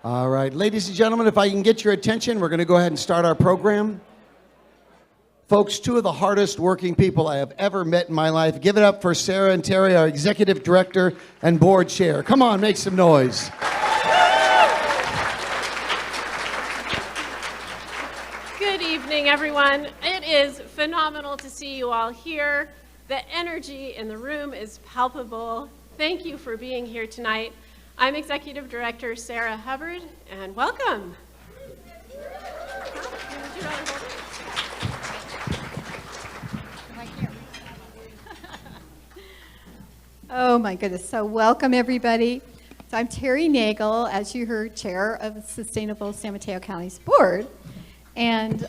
All right, ladies and gentlemen, if I can get your attention, we're going to go ahead and start our program. Folks, two of the hardest working people I have ever met in my life. Give it up for Sarah and Terry, our executive director and board chair. Come on, make some noise. Good evening, everyone. It is phenomenal to see you all here. The energy in the room is palpable. Thank you for being here tonight. I'm Executive Director Sarah Hubbard, and welcome. Oh my goodness, so welcome everybody. So I'm Terry Nagel, as you heard, Chair of Sustainable San Mateo County's Board. And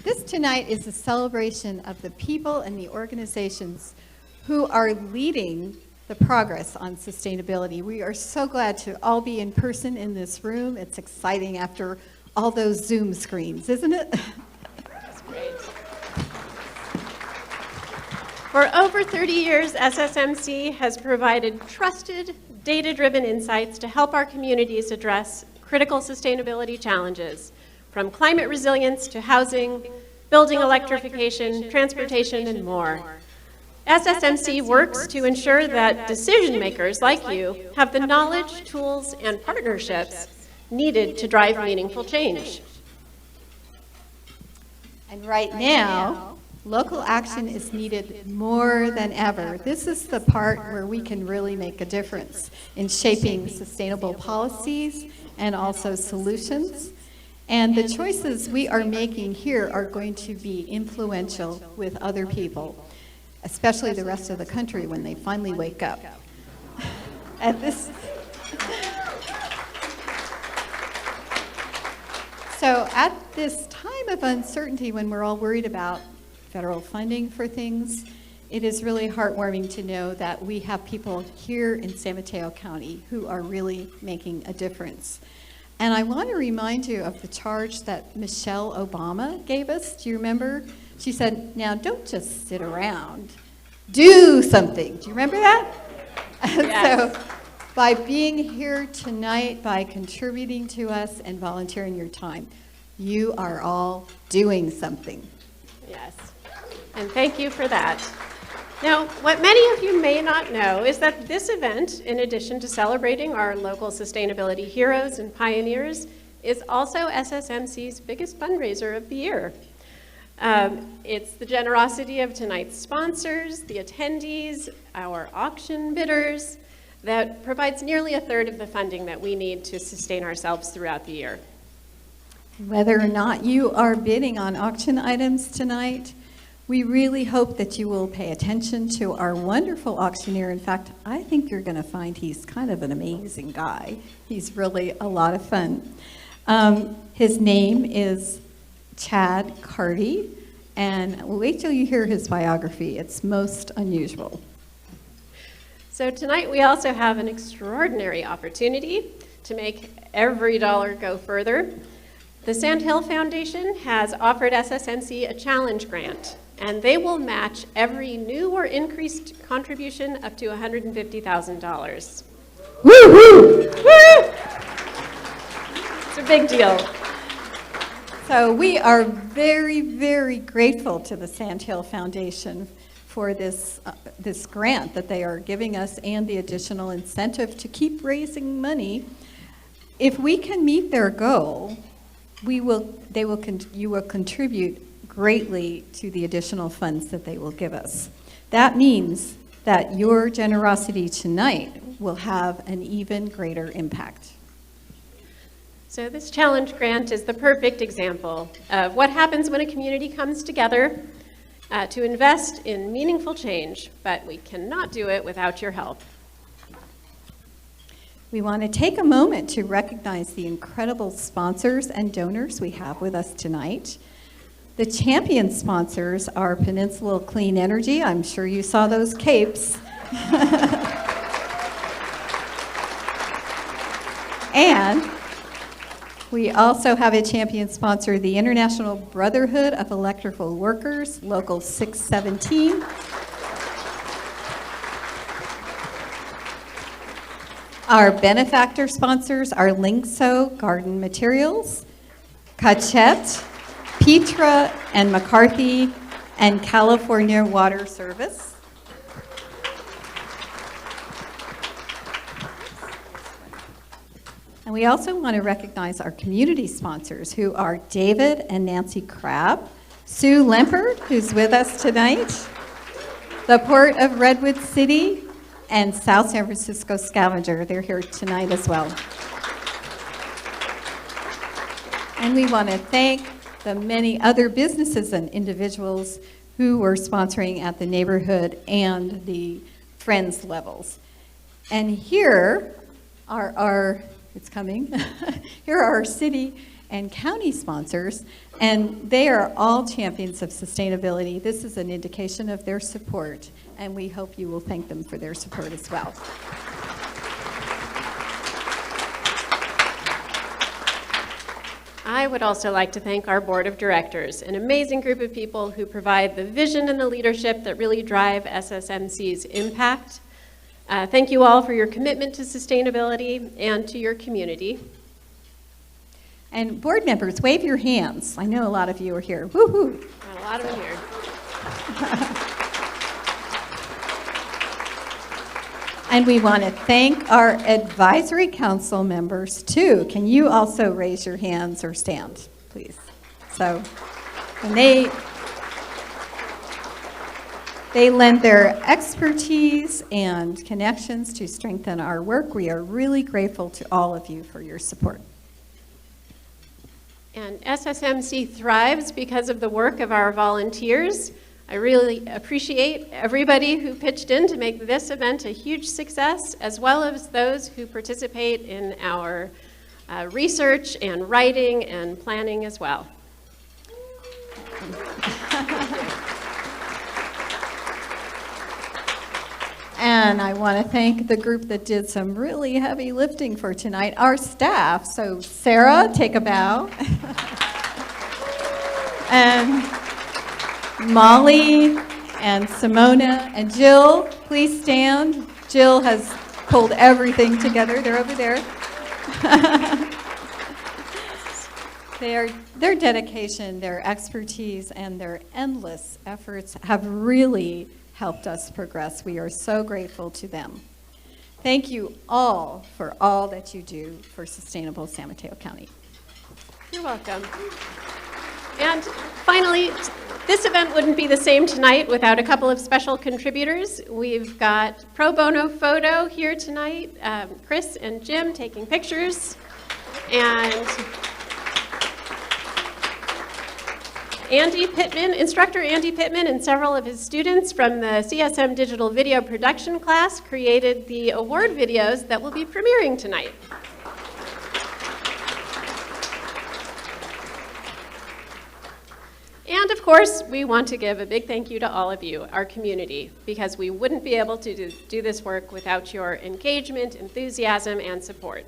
this tonight is a celebration of the people and the organizations who are leading the progress on sustainability. We are so glad to all be in person in this room. It's exciting after all those Zoom screens, isn't it? That's great. For over 30 years, SSMC has provided trusted, data-driven insights to help our communities address critical sustainability challenges, from climate resilience to housing, building electrification, transportation, and more. SSMC works to ensure that decision makers like you have the knowledge, tools, and partnerships needed to drive meaningful change. And right now, local action is needed more than ever. This is the part where we can really make a difference in shaping sustainable policies and also solutions. And the choices we are making here are going to be influential with other people, especially the rest of the country when they finally wake up. So at this time of uncertainty, when we're all worried about federal funding for things, it is really heartwarming to know that we have people here in San Mateo County who are really making a difference. And I want to remind you of the charge that Michelle Obama gave us. Do you remember? She said, now don't just sit around, do something. Do you remember that? Yes. So by being here tonight, by contributing to us and volunteering your time, you are all doing something. Yes, and thank you for that. Now, what many of you may not know is that this event, in addition to celebrating our local sustainability heroes and pioneers, is also SSMC's biggest fundraiser of the year. It's the generosity of tonight's sponsors, the attendees, our auction bidders, that provides nearly a third of the funding that we need to sustain ourselves throughout the year. Whether or not you are bidding on auction items tonight, we really hope that you will pay attention to our wonderful auctioneer. In fact, I think you're going to find he's kind of an amazing guy. He's really a lot of fun. His name is Chad Carty, and wait till you hear his biography. It's most unusual. So tonight we also have an extraordinary opportunity to make every dollar go further. The Sand Hill Foundation has offered SSMC a challenge grant, and they will match every new or increased contribution up to $150,000. Woo-hoo! It's a big deal. So we are very, very grateful to the Sand Hill Foundation for this grant that they are giving us and the additional incentive to keep raising money. If we can meet their goal, you will contribute greatly to the additional funds that they will give us. That means that your generosity tonight will have an even greater impact. So this challenge grant is the perfect example of what happens when a community comes together to invest in meaningful change, but we cannot do it without your help. We want to take a moment to recognize the incredible sponsors and donors we have with us tonight. The champion sponsors are Peninsula Clean Energy. I'm sure you saw those capes. And we also have a champion sponsor, the International Brotherhood of Electrical Workers, Local 617. Our benefactor sponsors are Linkso Garden Materials, Cachet, Petra and McCarthy, and California Water Service. And we also want to recognize our community sponsors, who are David and Nancy Crabb, Sue Lempert, who's with us tonight, the Port of Redwood City, and South San Francisco Scavenger. They're here tonight as well. And we want to thank the many other businesses and individuals who were sponsoring at the neighborhood and the Friends levels. And here are our, it's coming, here are our city and county sponsors, and they are all champions of sustainability. This is an indication of their support, and we hope you will thank them for their support as well. I would also like to thank our board of directors, an amazing group of people who provide the vision and the leadership that really drive SSMC's impact. Thank you all for your commitment to sustainability and to your community. And board members, wave your hands. I know a lot of you are here. Woohoo! Got a lot of them here. And we want to thank our advisory council members too. Can you also raise your hands or stand, please? So, and they lend their expertise and connections to strengthen our work. We are really grateful to all of you for your support. And SSMC thrives because of the work of our volunteers. I really appreciate everybody who pitched in to make this event a huge success, as well as those who participate in our research and writing and planning as well. And I want to thank the group that did some really heavy lifting for tonight, our staff. So Sarah, take a bow. And Molly and Simona and Jill, please stand. Jill has pulled everything together. They're over there. Their dedication, their expertise, and their endless efforts have really helped us progress. We are so grateful to them. Thank you all for all that you do for sustainable San Mateo County. You're welcome. And finally, this event wouldn't be the same tonight without a couple of special contributors. We've got pro bono photo here tonight, Chris and Jim taking pictures, and Andy Pittman, instructor Andy Pittman, and several of his students from the CSM Digital Video Production class created the award videos that will be premiering tonight. And of course, we want to give a big thank you to all of you, our community, because we wouldn't be able to do this work without your engagement, enthusiasm, and support.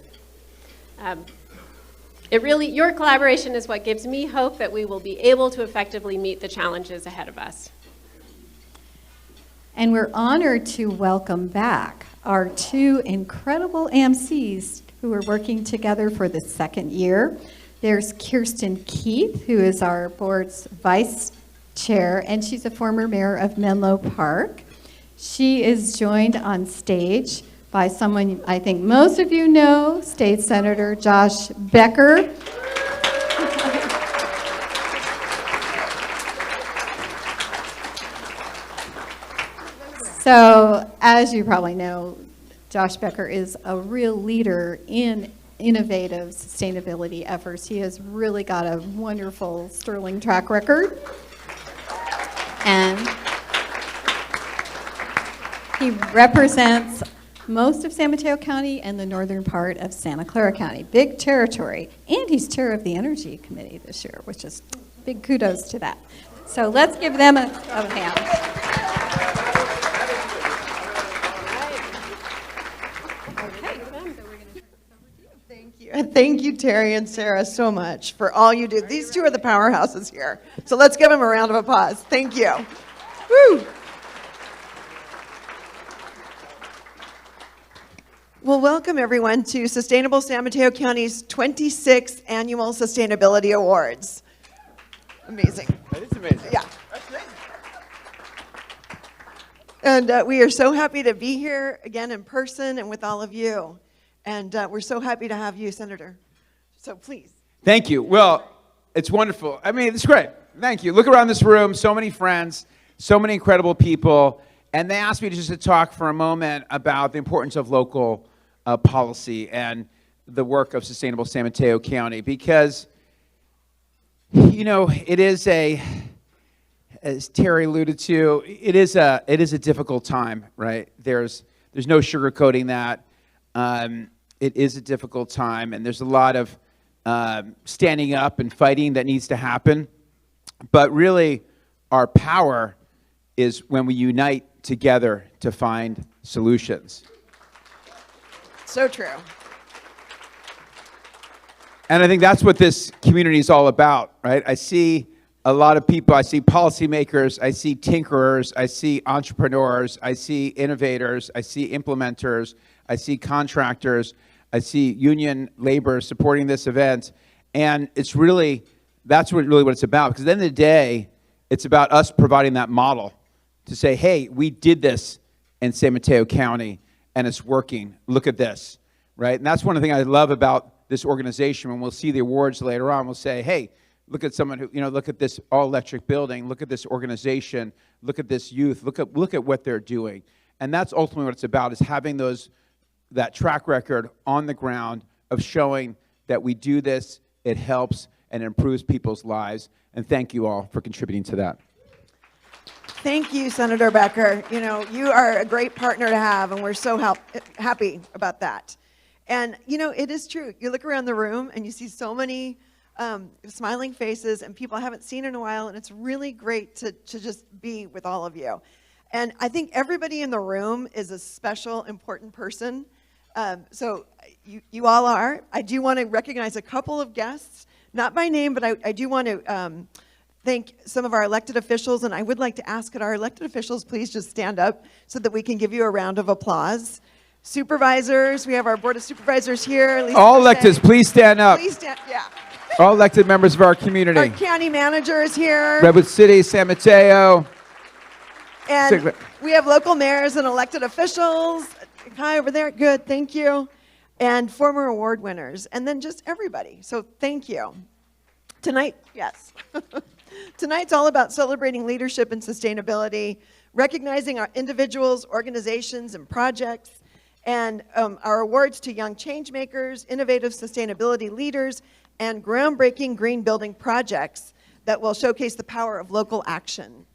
Your collaboration is what gives me hope that we will be able to effectively meet the challenges ahead of us. And we're honored to welcome back our two incredible AMCs who are working together for the second year. There's Kirsten Keith, who is our board's vice chair, and she's a former mayor of Menlo Park. She is joined on stage by someone I think most of you know, State Senator Josh Becker. So, as you probably know, Josh Becker is a real leader in innovative sustainability efforts. He has really got a wonderful, sterling track record. And he represents most of San Mateo County and the northern part of Santa Clara County. Big territory. And he's chair of the Energy Committee this year, which is big kudos to that. So let's give them a hand. Thank you, Terry and Sarah, so much for all you do. These two are the powerhouses here. So let's give them a round of applause. Thank you. Woo! Well, welcome everyone to Sustainable San Mateo County's 26th Annual Sustainability Awards. Amazing. That is amazing. Yeah. And we are so happy to be here again in person and with all of you. And we're so happy to have you, Senator. So please. Thank you. Well, it's wonderful. I mean, it's great. Thank you. Look around this room, so many friends, so many incredible people. And they asked me just to talk for a moment about the importance of local policy and the work of Sustainable San Mateo County, because, you know, it is as Terry alluded to, it is a difficult time, right? There's no sugarcoating that. It is a difficult time, and there's a lot of standing up and fighting that needs to happen. But really, our power is when we unite together to find solutions. So true. And I think that's what this community is all about, right? I see a lot of people. I see policymakers. I see tinkerers. I see entrepreneurs. I see innovators. I see implementers. I see contractors. I see union labor supporting this event. And it's really, that's really what it's about. Because at the end of the day, it's about us providing that model to say, hey, we did this in San Mateo County, and it's working. Look at this, right? And that's one of the things I love about this organization. When we'll see the awards later on, we'll say, hey, look at someone who, you know, look at this all-electric building, look at this organization, look at this youth, look at what they're doing. And that's ultimately what it's about, is having that track record on the ground of showing that we do this, it helps, and improves people's lives. And thank you all for contributing to that. Thank you, Senator Becker. You know, you are a great partner to have, and we're so happy about that. And, you know, it is true. You look around the room, and you see so many smiling faces and people I haven't seen in a while, and it's really great to just be with all of you. And I think everybody in the room is a special, important person. So you all are. I do want to recognize a couple of guests, not by name, but I do want to thank some of our elected officials, and I would like to ask that our elected officials please just stand up so that we can give you a round of applause. Supervisors, we have our Board of Supervisors here. Lisa All Merced. electeds, please stand up. Please stand, yeah. All elected members of our community. Our county manager is here. Redwood City, San Mateo. And we have local mayors and elected officials. Hi, over there. Good, thank you. And former award winners. And then just everybody. So thank you. Tonight, yes. Tonight's all about celebrating leadership and sustainability, recognizing our individuals, organizations, and projects, and our awards to young change makers, innovative sustainability leaders, and groundbreaking green building projects that will showcase the power of local action.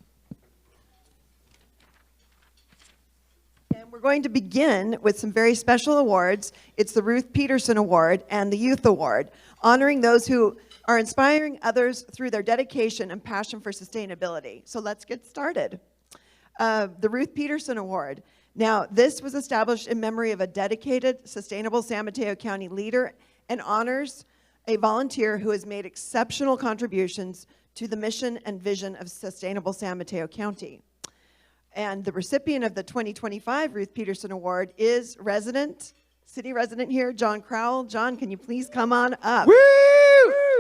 And we're going to begin with some very special awards. It's the Ruth Peterson Award and the Youth Award, honoring those who are inspiring others through their dedication and passion for sustainability. So let's get started. The Ruth Peterson Award. Now, this was established in memory of a dedicated, sustainable San Mateo County leader and honors a volunteer who has made exceptional contributions to the mission and vision of sustainable San Mateo County. And the recipient of the 2025 Ruth Peterson Award is city resident here, John Crowell. John, can you please come on up? Woo!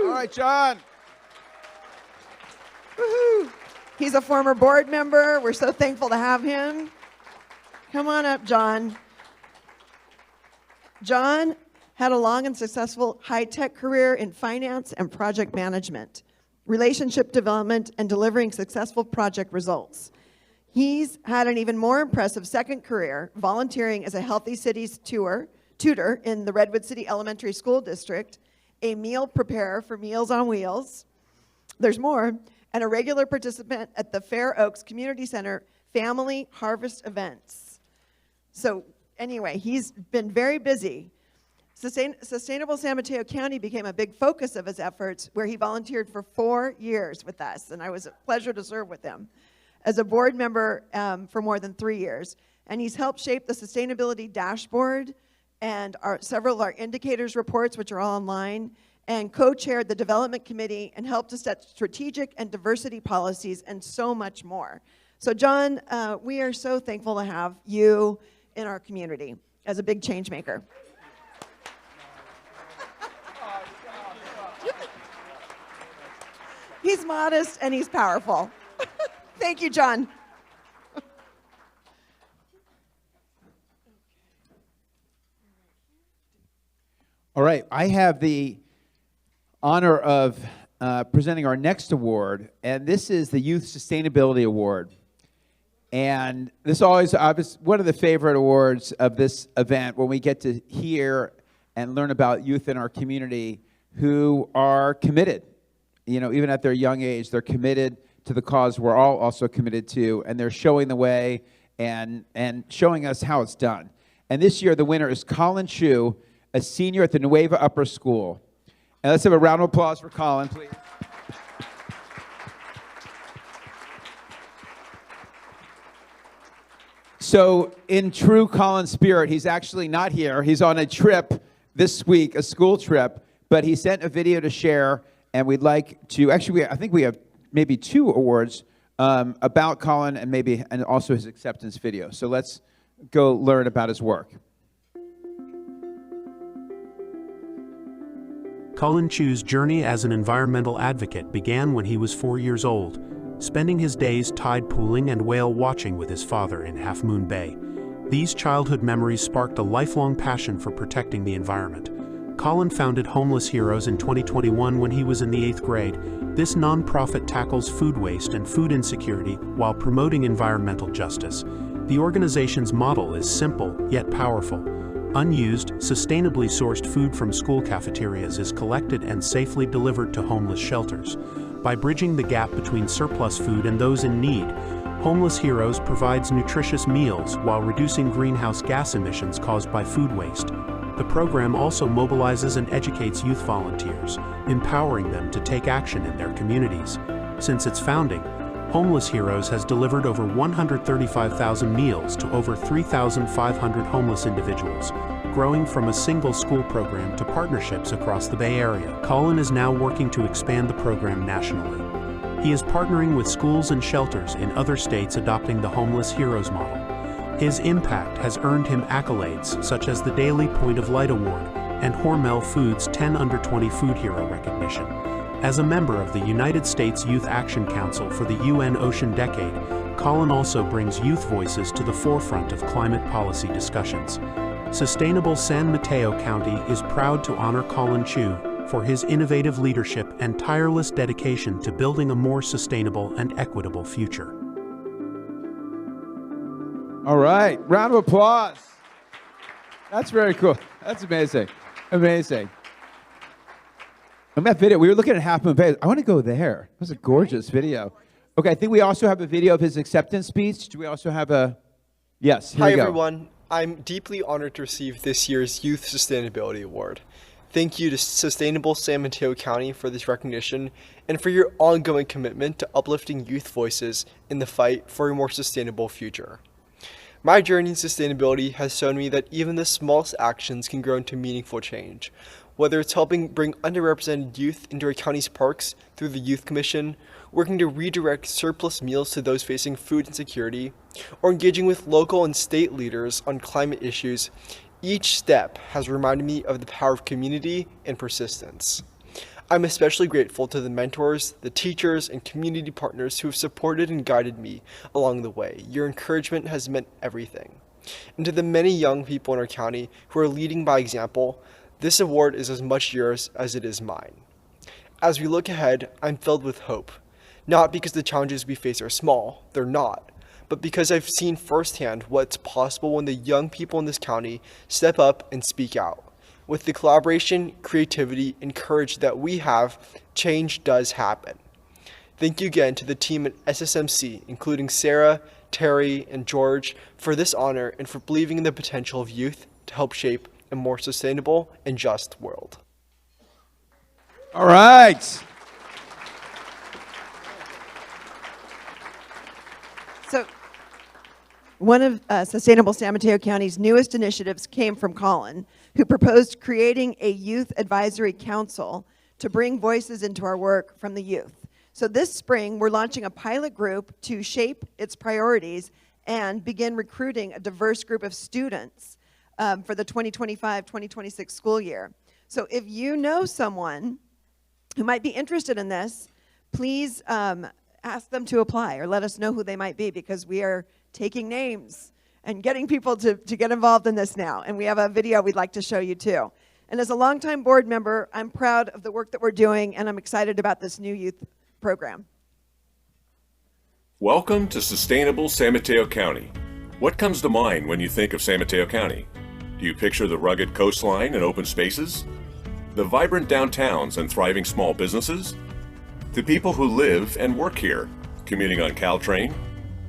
All right, John. Woohoo! He's a former board member. We're so thankful to have him. Come on up, John. John had a long and successful high-tech career in finance and project management, relationship development, and delivering successful project results. He's had an even more impressive second career, volunteering as a Healthy Cities tutor in the Redwood City Elementary School District, a meal preparer for Meals on Wheels. There's more. And a regular participant at the Fair Oaks Community Center Family Harvest events. So anyway, he's been very busy. Sustainable San Mateo County became a big focus of his efforts, where he volunteered for 4 years with us, and I was a pleasure to serve with him as a board member for more than 3 years. And he's helped shape the sustainability dashboard and several of our indicators reports, which are all online, and co-chaired the development committee and helped to set strategic and diversity policies and so much more. So John, we are so thankful to have you in our community. as a big change maker. He's modest and he's powerful. Thank you, John. All right, I have the honor of presenting our next award, and this is the Youth Sustainability Award. And this always is one of the favorite awards of this event when we get to hear and learn about youth in our community who are committed. You know, even at their young age, they're committed to the cause we're all also committed to, and they're showing the way and showing us how it's done. And this year, the winner is Colin Chu, a senior at the Nueva Upper School. And let's have a round of applause for Colin, please. So in true Colin spirit, he's actually not here. He's on a trip this week, a school trip, but he sent a video to share, and we'd like to, actually, I think we have maybe 2 awards about Colin and also his acceptance video. So let's go learn about his work. Colin Chu's journey as an environmental advocate began when he was 4 years old, spending his days tide pooling and whale watching with his father in Half Moon Bay. These childhood memories sparked a lifelong passion for protecting the environment. Colin founded Homeless Heroes in 2021 when he was in the 8th grade. This nonprofit tackles food waste and food insecurity while promoting environmental justice. The organization's model is simple yet powerful. Unused, sustainably sourced food from school cafeterias is collected and safely delivered to homeless shelters. By bridging the gap between surplus food and those in need, Homeless Heroes provides nutritious meals while reducing greenhouse gas emissions caused by food waste. The program also mobilizes and educates youth volunteers, empowering them to take action in their communities. Since its founding, Homeless Heroes has delivered over 135,000 meals to over 3,500 homeless individuals, growing from a single school program to partnerships across the Bay Area. Colin is now working to expand the program nationally. He is partnering with schools and shelters in other states adopting the Homeless Heroes model. His impact has earned him accolades such as the Daily Point of Light Award and Hormel Foods 10 Under 20 Food Hero recognition. As a member of the United States Youth Action Council for the UN Ocean Decade, Colin also brings youth voices to the forefront of climate policy discussions. Sustainable San Mateo County is proud to honor Colin Chu for his innovative leadership and tireless dedication to building a more sustainable and equitable future. All right, round of applause. That's very cool. That's amazing. Amazing. And that video, we were looking at Half Moon Bay. I want to go there. It was a gorgeous video. Okay, I think we also have a video of his acceptance speech. Do we also have a... Yes, here Hi, we go. everyone. I'm deeply honored to receive this year's Youth Sustainability Award. Thank you to Sustainable San Mateo County for this recognition and for your ongoing commitment to uplifting youth voices in the fight for a more sustainable future. My journey in sustainability has shown me that even the smallest actions can grow into meaningful change. Whether it's helping bring underrepresented youth into our county's parks through the Youth Commission, working to redirect surplus meals to those facing food insecurity, or engaging with local and state leaders on climate issues, each step has reminded me of the power of community and persistence. I'm especially grateful to the mentors, the teachers, and community partners who have supported and guided me along the way. Your encouragement has meant everything. And to the many young people in our county who are leading by example, this award is as much yours as it is mine. As we look ahead, I'm filled with hope. Not because the challenges we face are small, they're not, but because I've seen firsthand what's possible when the young people in this county step up and speak out. With the collaboration, creativity, and courage that we have, change does happen. Thank you again to the team at SSMC, including Sarah, Terry, and George, for this honor and for believing in the potential of youth to help shape a more sustainable and just world. All right. So one of Sustainable San Mateo County's newest initiatives came from Colin, who proposed creating a youth advisory council to bring voices into our work from the youth. So this spring, we're launching a pilot group to shape its priorities and begin recruiting a diverse group of students for the 2025-2026 school year. So if you know someone who might be interested in this, please ask them to apply or let us know who they might be, because we are taking names and getting people to get involved in this now. And we have a video we'd like to show you too. And as a longtime board member, I'm proud of the work that we're doing, and I'm excited about this new youth program. Welcome to Sustainable San Mateo County. What comes to mind when you think of San Mateo County? Do you picture the rugged coastline and open spaces? The vibrant downtowns and thriving small businesses? The people who live and work here, commuting on Caltrain,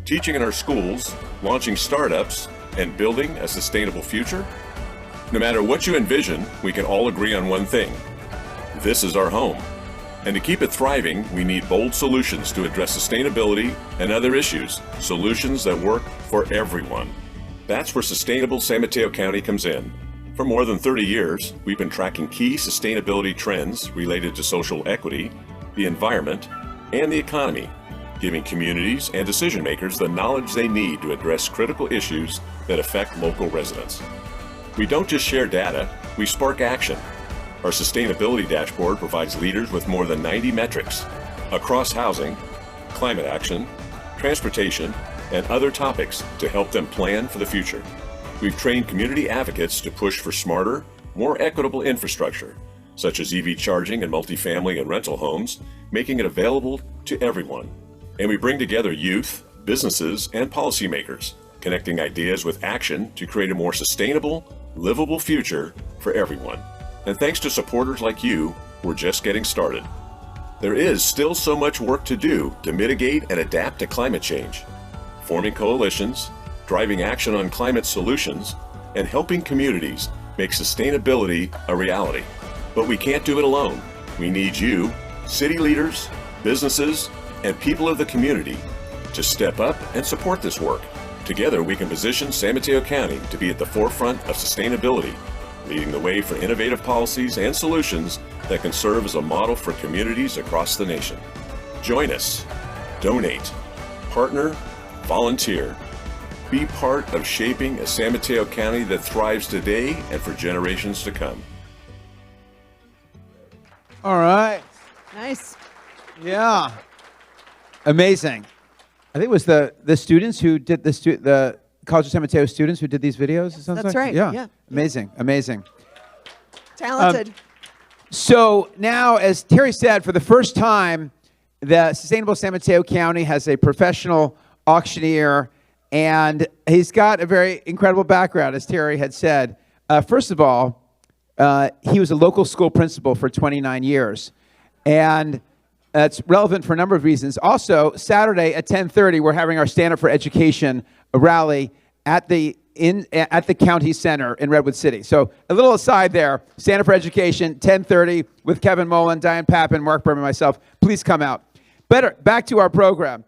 teaching in our schools, launching startups, and building a sustainable future? No matter what you envision, we can all agree on one thing. This is our home. And to keep it thriving, we need bold solutions to address sustainability and other issues, solutions that work for everyone. That's where Sustainable San Mateo County comes in. For more than 30 years, we've been tracking key sustainability trends related to social equity, the environment, and the economy, giving communities and decision makers the knowledge they need to address critical issues that affect local residents. We don't just share data, we spark action. Our sustainability dashboard provides leaders with more than 90 metrics across housing, climate action, transportation, and other topics to help them plan for the future. We've trained community advocates to push for smarter, more equitable infrastructure, such as EV charging in multifamily and rental homes, making it available to everyone. And we bring together youth, businesses, and policymakers, connecting ideas with action to create a more sustainable, livable future for everyone. And thanks to supporters like you, we're just getting started. There is still so much work to do to mitigate and adapt to climate change. Forming coalitions, driving action on climate solutions, and helping communities make sustainability a reality. But we can't do it alone. We need you, city leaders, businesses, and people of the community to step up and support this work. Together, we can position San Mateo County to be at the forefront of sustainability, leading the way for innovative policies and solutions that can serve as a model for communities across the nation. Join us, donate, partner, volunteer. Be part of shaping a San Mateo County that thrives today and for generations to come. All right. Nice. Yeah. Amazing. I think it was the students who did the College of San Mateo students who did these videos. It sounds That's like? right. Yeah. Yeah. Amazing. Amazing. Talented. So now, as Terry said, for the first time, the Sustainable San Mateo County has a professional auctioneer, and he's got a very incredible background, as Terry had said. First of all, he was a local school principal for 29 years, and that's relevant for a number of reasons. Also, Saturday at 10:30, we're having our Stand Up for Education rally at the county center in Redwood City. So a little aside there, Stand Up for Education, 10:30 with Kevin Mullen, Diane Pappin, Mark Berman, myself. Please come out. Back to our program.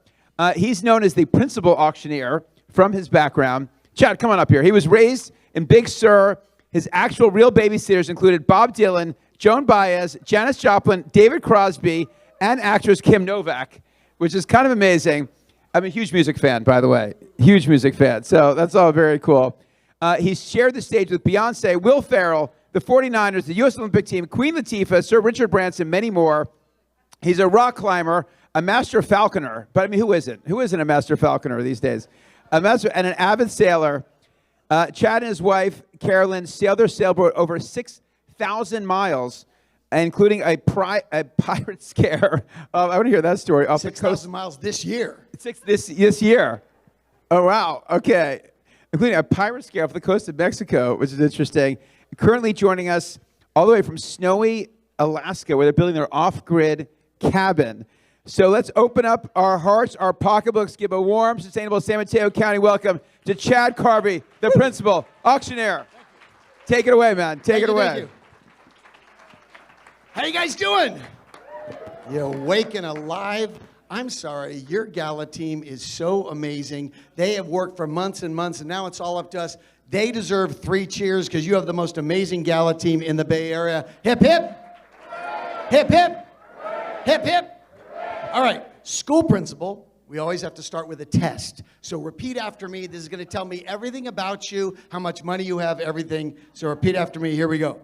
He's known as the principal auctioneer from his background. Chad, come on up here. He was raised in Big Sur. His actual real babysitters included Bob Dylan, Joan Baez, Janis Joplin, David Crosby, and actress Kim Novak, which is kind of amazing. I'm a huge music fan, by the way. Huge music fan. So that's all very cool. He's shared the stage with Beyonce, Will Ferrell, the 49ers, the U.S. Olympic team, Queen Latifah, Sir Richard Branson, many more. He's a rock climber, a master falconer. But I mean, who isn't? Who isn't a master falconer these days? A master and an avid sailor. Chad and his wife, Carolyn, sailed their sailboat over 6,000 miles, including a pirate scare. I want to hear that story. 6,000 miles this year. This year. Oh, wow. Okay. Including a pirate scare off the coast of Mexico, which is interesting. Currently joining us all the way from snowy Alaska, where they're building their off-grid cabin. So let's open up our hearts, our pocketbooks, give a warm, sustainable San Mateo County welcome to Chad Carvey, the principal auctioneer. Take it away, man. Take it away. Thank you. How you guys doing? You awake and alive? I'm sorry, your gala team is so amazing. They have worked for months and months, and now it's all up to us. They deserve 3 cheers because you have the most amazing gala team in the Bay Area. Hip, hip. Hip, hip. Hip, hip. All right, school principal, we always have to start with a test. So repeat after me. This is going to tell me everything about you, how much money you have, everything. So repeat after me. Here we go.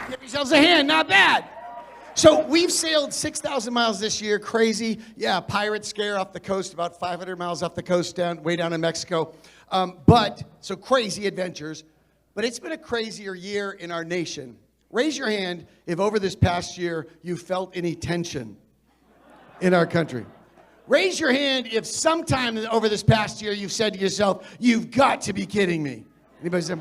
Give yourselves a hand. Not bad. So we've sailed 6,000 miles this year, crazy. Yeah, pirate scare off the coast, about 500 miles off the coast, way down in Mexico. So crazy adventures. But it's been a crazier year in our nation. Raise your hand if over this past year you felt any tension in our country. Raise your hand if sometime over this past year you've said to yourself, you've got to be kidding me. Anybody say?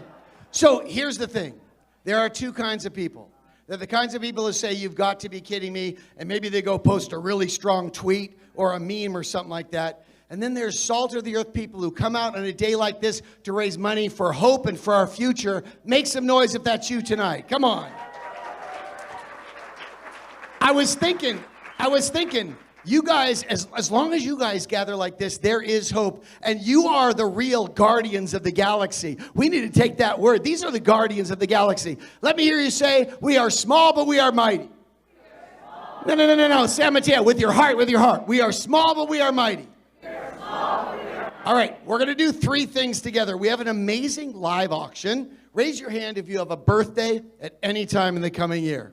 So here's the thing. There are two kinds of people. They're the kinds of people who say, you've got to be kidding me, and maybe they go post a really strong tweet or a meme or something like that. And then there's salt of the earth people who come out on a day like this to raise money for hope and for our future. Make some noise if that's you tonight. Come on. I was thinking, you guys, as long as you guys gather like this, there is hope. And you are the real guardians of the galaxy. We need to take that word. These are the guardians of the galaxy. Let me hear you say, we are small, but we are mighty. No. San Mateo, with your heart, with your heart. We are small, but we are mighty. All right, we're going to do three things together. We have an amazing live auction. Raise your hand if you have a birthday at any time in the coming year.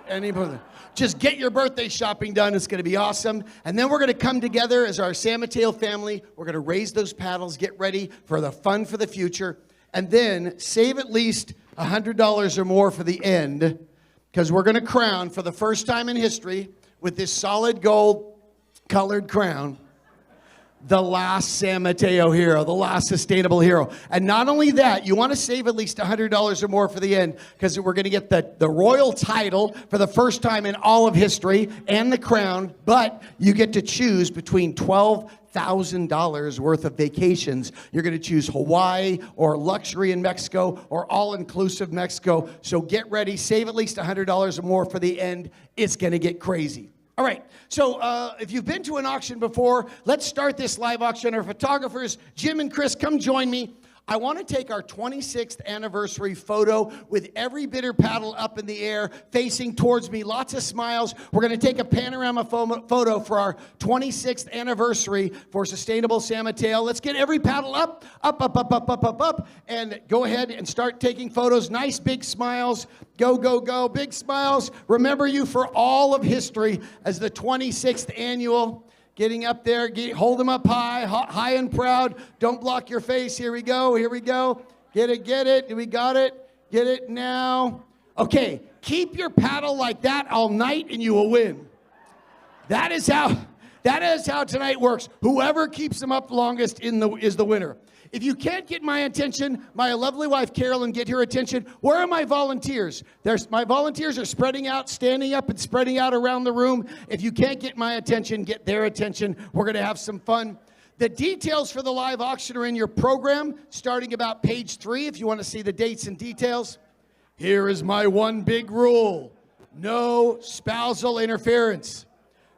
Any birthday. Just get your birthday shopping done. It's going to be awesome. And then we're going to come together as our San Mateo family. We're going to raise those paddles, get ready for the fun for the future, and then save at least $100 or more for the end, because we're going to crown for the first time in history with this solid gold colored crown the last San Mateo hero, the last sustainable hero. And not only that, you want to save at least $100 or more for the end, because we're going to get the royal title for the first time in all of history and the crown, but you get to choose between $12,000 worth of vacations. You're going to choose Hawaii or luxury in Mexico or all-inclusive Mexico. So get ready, save at least $100 or more for the end. It's going to get crazy. All right, so if you've been to an auction before, let's start this live auction. Our photographers, Jim and Chris, come join me. I want to take our 26th anniversary photo with every bidder paddle up in the air, facing towards me, lots of smiles. We're going to take a panorama photo for our 26th anniversary for Sustainable San Mateo. Let's get every paddle up, and go ahead and start taking photos. Nice big smiles. Go, big smiles. Remember you for all of history as the 26th annual. Getting up there, hold them up high and proud. Don't block your face. Here we go. Get it. We got it. Get it now. Okay, keep your paddle like that all night and you will win. That is how tonight works. Whoever keeps them up longest is the winner. If you can't get my attention, my lovely wife Carolyn, get her attention. Where are my volunteers? My volunteers are spreading out, standing up and spreading out around the room. If you can't get my attention, get their attention. We're going to have some fun. The details for the live auction are in your program, starting about page 3 if you want to see the dates and details. Here is my one big rule. No spousal interference.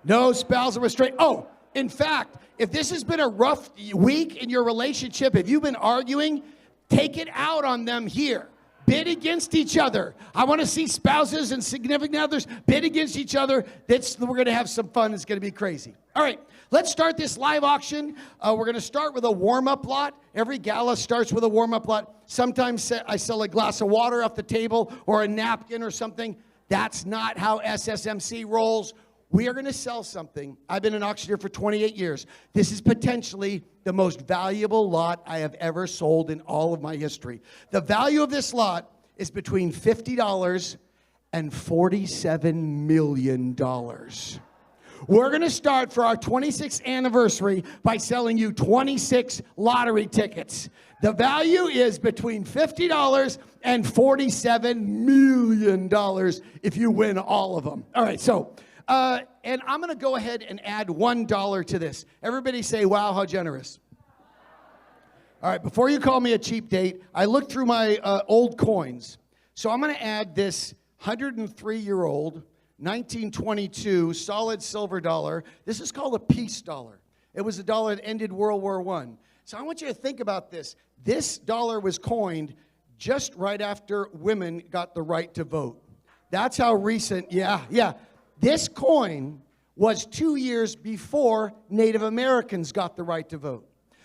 No spousal restraint. Oh, in fact, if this has been a rough week in your relationship, if you've been arguing, take it out on them here. Bid against each other. I want to see spouses and significant others bid against each other. We're going to have some fun. It's going to be crazy. All right, let's start this live auction. We're going to start with a warm-up lot. Every gala starts with a warm-up lot. Sometimes I sell a glass of water off the table or a napkin or something. That's not how SSMC rolls. We are going to sell something. I've been an auctioneer for 28 years. This is potentially the most valuable lot I have ever sold in all of my history. The value of this lot is between $50 and $47 million. We're going to start for our 26th anniversary by selling you 26 lottery tickets. The value is between $50 and $47 million if you win all of them. All right, so... and I'm going to go ahead and add $1 to this. Everybody say, wow, how generous. All right, before you call me a cheap date, I looked through my old coins. So I'm going to add this 103-year-old 1922, solid silver dollar. This is called a peace dollar. It was a dollar that ended World War I. So I want you to think about this. This dollar was coined just right after women got the right to vote. That's how recent, yeah. This coin was 2 years before Native Americans got the right to vote.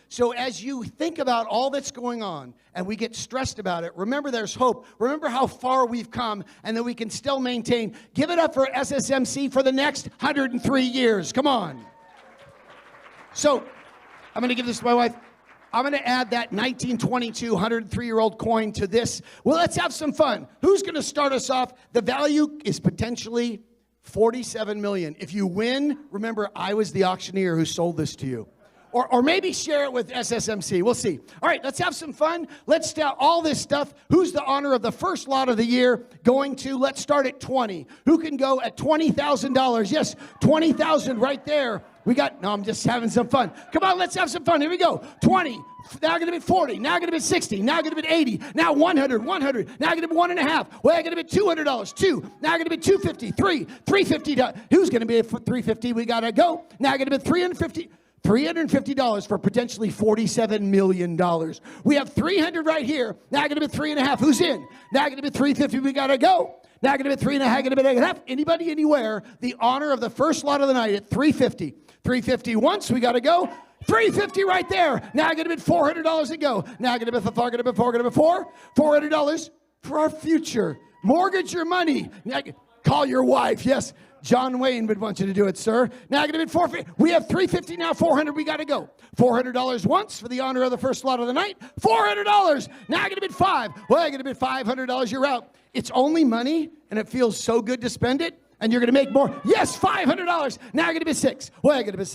So as you think about all that's going on and we get stressed about it, remember there's hope. Remember how far we've come and that we can still maintain. Give it up for SSMC for the next 103 years. Come on. So I'm going to give this to my wife. I'm going to add that 1922 103-year-old coin to this. Well, let's have some fun. Who's going to start us off? The value is potentially $47 million. If you win, remember I was the auctioneer who sold this to you. Or maybe share it with SSMC. We'll see. All right, let's have some fun. Let's start all this stuff. Who's the honor of the first lot of the year going to? Let's start at 20. Who can go at $20,000? Yes, 20,000 right there. No, I'm just having some fun. Come on, let's have some fun. Here we go. 20. Now going to be 40. Now going to be 60. Now going to be 80. Now 100. Now going to be $1.50. Well, going to be $200. 2. Now going to be 250. 3. 350. Who's going to be at 350? We got to go. Now going to be 350. $350 for potentially $47 million. We have 300 right here. Now going to be 3.5. Who's in? Now going to be 350. We got to go. Now going to be 3.5. Going to be 8.5. Anybody, anywhere? The honor of the first lot of the night at 350. 350 once. We got to go. 350 right there. Now going to be $400 to go. Now going to be $400 for our future. Mortgage your money. Now, call your wife. Yes. John Wayne would want you to do it, sir. Now going to be 450. We have 350 now, 400. We got to go. $400 once for the honor of the first lot of the night. $400. Now going to be 5. Well, going to be $500. You're out. It's only money, and it feels so good to spend it. And you're going to make more. Yes, $500. Now going to be 6. Well, going to be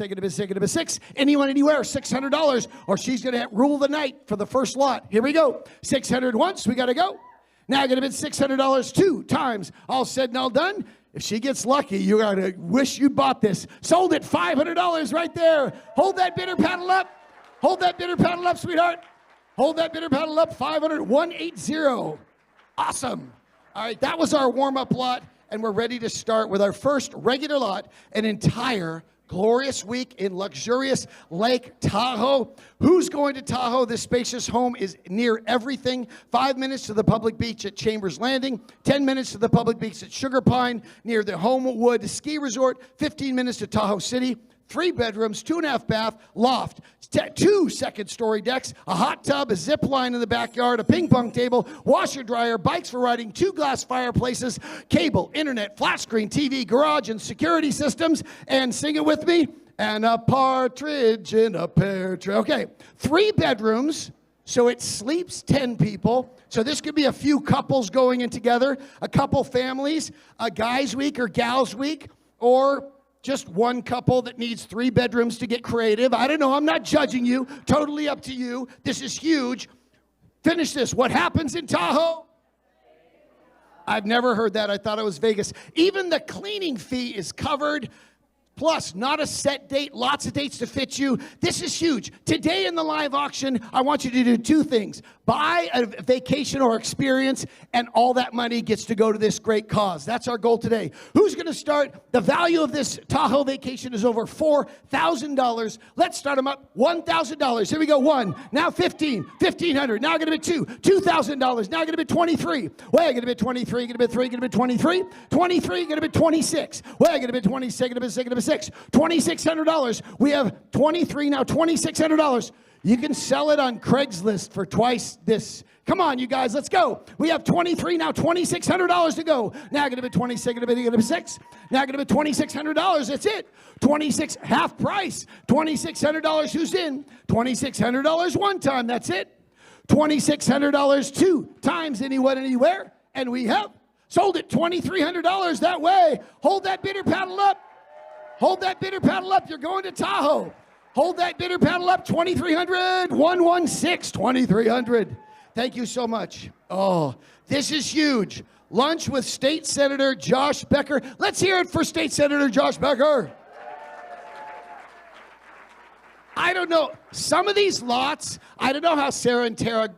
6. Anyone, anywhere, $600. Or she's going to rule the night for the first lot. Here we go. 600 once. We got to go. Now going to be $600 2 times. All said and all done. If she gets lucky, you're going to wish you bought this. Sold it, $500 right there. Hold that bidder paddle up. Hold that bidder paddle up, sweetheart. Hold that bidder paddle up, 500, 180. Awesome. All right, that was our warm-up lot, and we're ready to start with our first regular lot, an entire glorious week in luxurious Lake Tahoe. Who's going to Tahoe? This spacious home is near everything. 5 minutes to the public beach at Chambers Landing, 10 minutes to the public beach at Sugar Pine, near the Homewood Ski Resort, 15 minutes to Tahoe City. 3 bedrooms, 2.5 bath, loft, 2 second-story decks, a hot tub, a zip line in the backyard, a ping pong table, washer dryer, bikes for riding, 2 glass fireplaces, cable, internet, flat screen, TV, garage, and security systems. And sing it with me. And a partridge in a pear tree. Okay, 3 bedrooms. So it sleeps 10 people. So this could be a few couples going in together, a couple families, a guy's week or gal's week, or just one couple that needs 3 bedrooms to get creative. I don't know. I'm not judging you. Totally up to you. This is huge. Finish this. What happens in Tahoe? I've never heard that. I thought it was Vegas. Even the cleaning fee is covered. Plus, not a set date, lots of dates to fit you. This is huge. Today in the live auction, I want you to do 2 things. Buy a vacation or experience, and all that money gets to go to this great cause. That's our goal today. Who's going to start? The value of this Tahoe vacation is over $4,000. Let's start them up. $1,000. Here we go. 1. Now 15. 1,500. Now going to be 2. $2,000. Now going to be 23. Well, going to be 23. Going to be 3. Going to be 23. 23. Going to be 26. Well, going to be 26. Going to be 6. Going to be 6. $2,600. We have 23 now. $2,600. You can sell it on Craigslist for twice this. Come on, you guys, let's go. We have 23 now, $2,600 to go. Now going to be 26, going to be 6. Now going to be $2,600. That's it. 26 half price. $2,600. Who's in? $2,600 one time. That's it. $2,600 2 times. Anyone, anywhere, and we have sold it. $2,300 that way. Hold that bidder paddle up. Hold that bidder paddle up. You're going to Tahoe. Hold that bidder paddle up. 2,300, 116, 2,300. Thank you so much. Oh, this is huge. Lunch with State Senator Josh Becker. Let's hear it for State Senator Josh Becker. I don't know. Some of these lots, I don't know how Sarah and Terry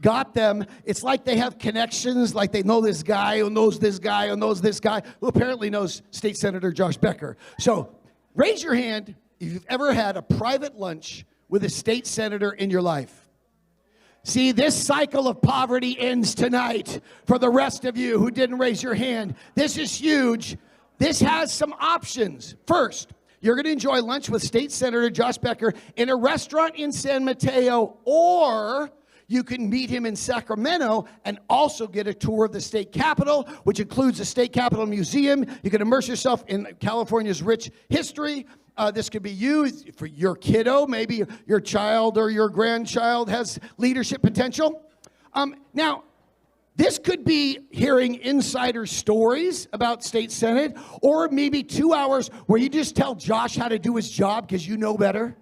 got them. It's like they have connections, like they know this guy who knows this guy who knows this guy who apparently knows State Senator Josh Becker. So raise your hand if you've ever had a private lunch with a state senator in your life. See, this cycle of poverty ends tonight for the rest of you who didn't raise your hand. This is huge. This has some options. First, you're going to enjoy lunch with State Senator Josh Becker in a restaurant in San Mateo, or you can meet him in Sacramento and also get a tour of the state capitol, which includes the State Capitol Museum. You can immerse yourself in California's rich history. This could be you, for your kiddo, maybe your child or your grandchild has leadership potential. Now, this could be hearing insider stories about State Senate, or maybe 2 hours where you just tell Josh how to do his job because you know better.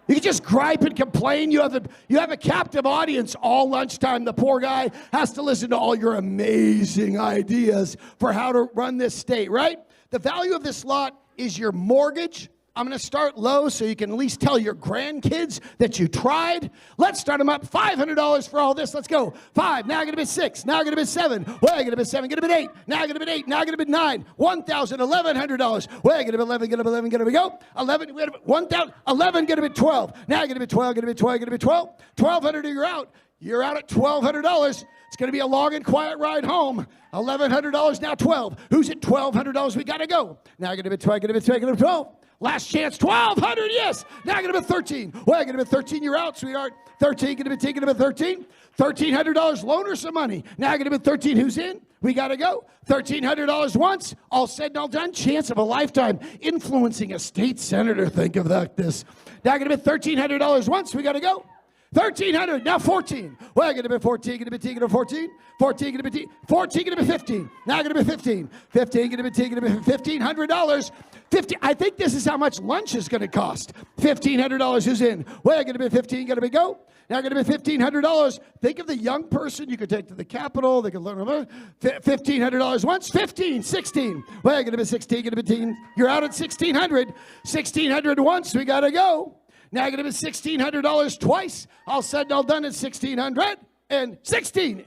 You can just gripe and complain. You have a captive audience all lunchtime. The poor guy has to listen to all your amazing ideas for how to run this state, right? The value of this lot is your mortgage. I'm going to start low so you can at least tell your grandkids that you tried. Let's start them up. $500 for all this. Let's go. 5. Now I'm going to be 6. Now I'm going to be 7. Well, I'm going to be 7. Going to be 8. Now I'm going to be 8. Now I'm going to be 9. $1,000. $1,100. Well, I'm going to be 11. Going to be 11. Going to go. 11. 1,000. 11. Going to be 12. Now I'm going to be 12. Going to be 12. Going to be 12. 1,200. You're out. You're out at $1,200. It's going to be a long and quiet ride home. $1,100. Now 12. Who's at $1,200? We got to go. Now I'm going to be 12. Going to be 12. Going to be 12. Last chance, 1,200, yes. Now I'm going to be 13. Well, I'm going to be 13, you're out, sweetheart. 13, going to be taking about 13. $1,300, loan her some money. Now I'm going to be 13, who's in? We got to go. $1,300 once, all said and all done. Chance of a lifetime influencing a state senator. Think of that, this. Now I'm going to be $1,300 once, we got to go. 1,300, now 14. Well, I'm going to be 14, going to be taking to 14. 14, going to be 14, going to be 15. Now I'm going to be 15. 15, going to be taking to $1,500. 50. I think this is how much lunch is going to cost. $1,500, who's in? Well, I'm going to be 15, going to be go. Now I'm going to be $1,500. Think of the young person you could take to the Capitol. They could learn about $1,500 once. 15, 16. Well, I'm going to be 16, going to be 10. You're out at 1,600. 1,600 once, we got to go. Now I'm going to be $1,600 twice. All said and all done at 1,600 and 16.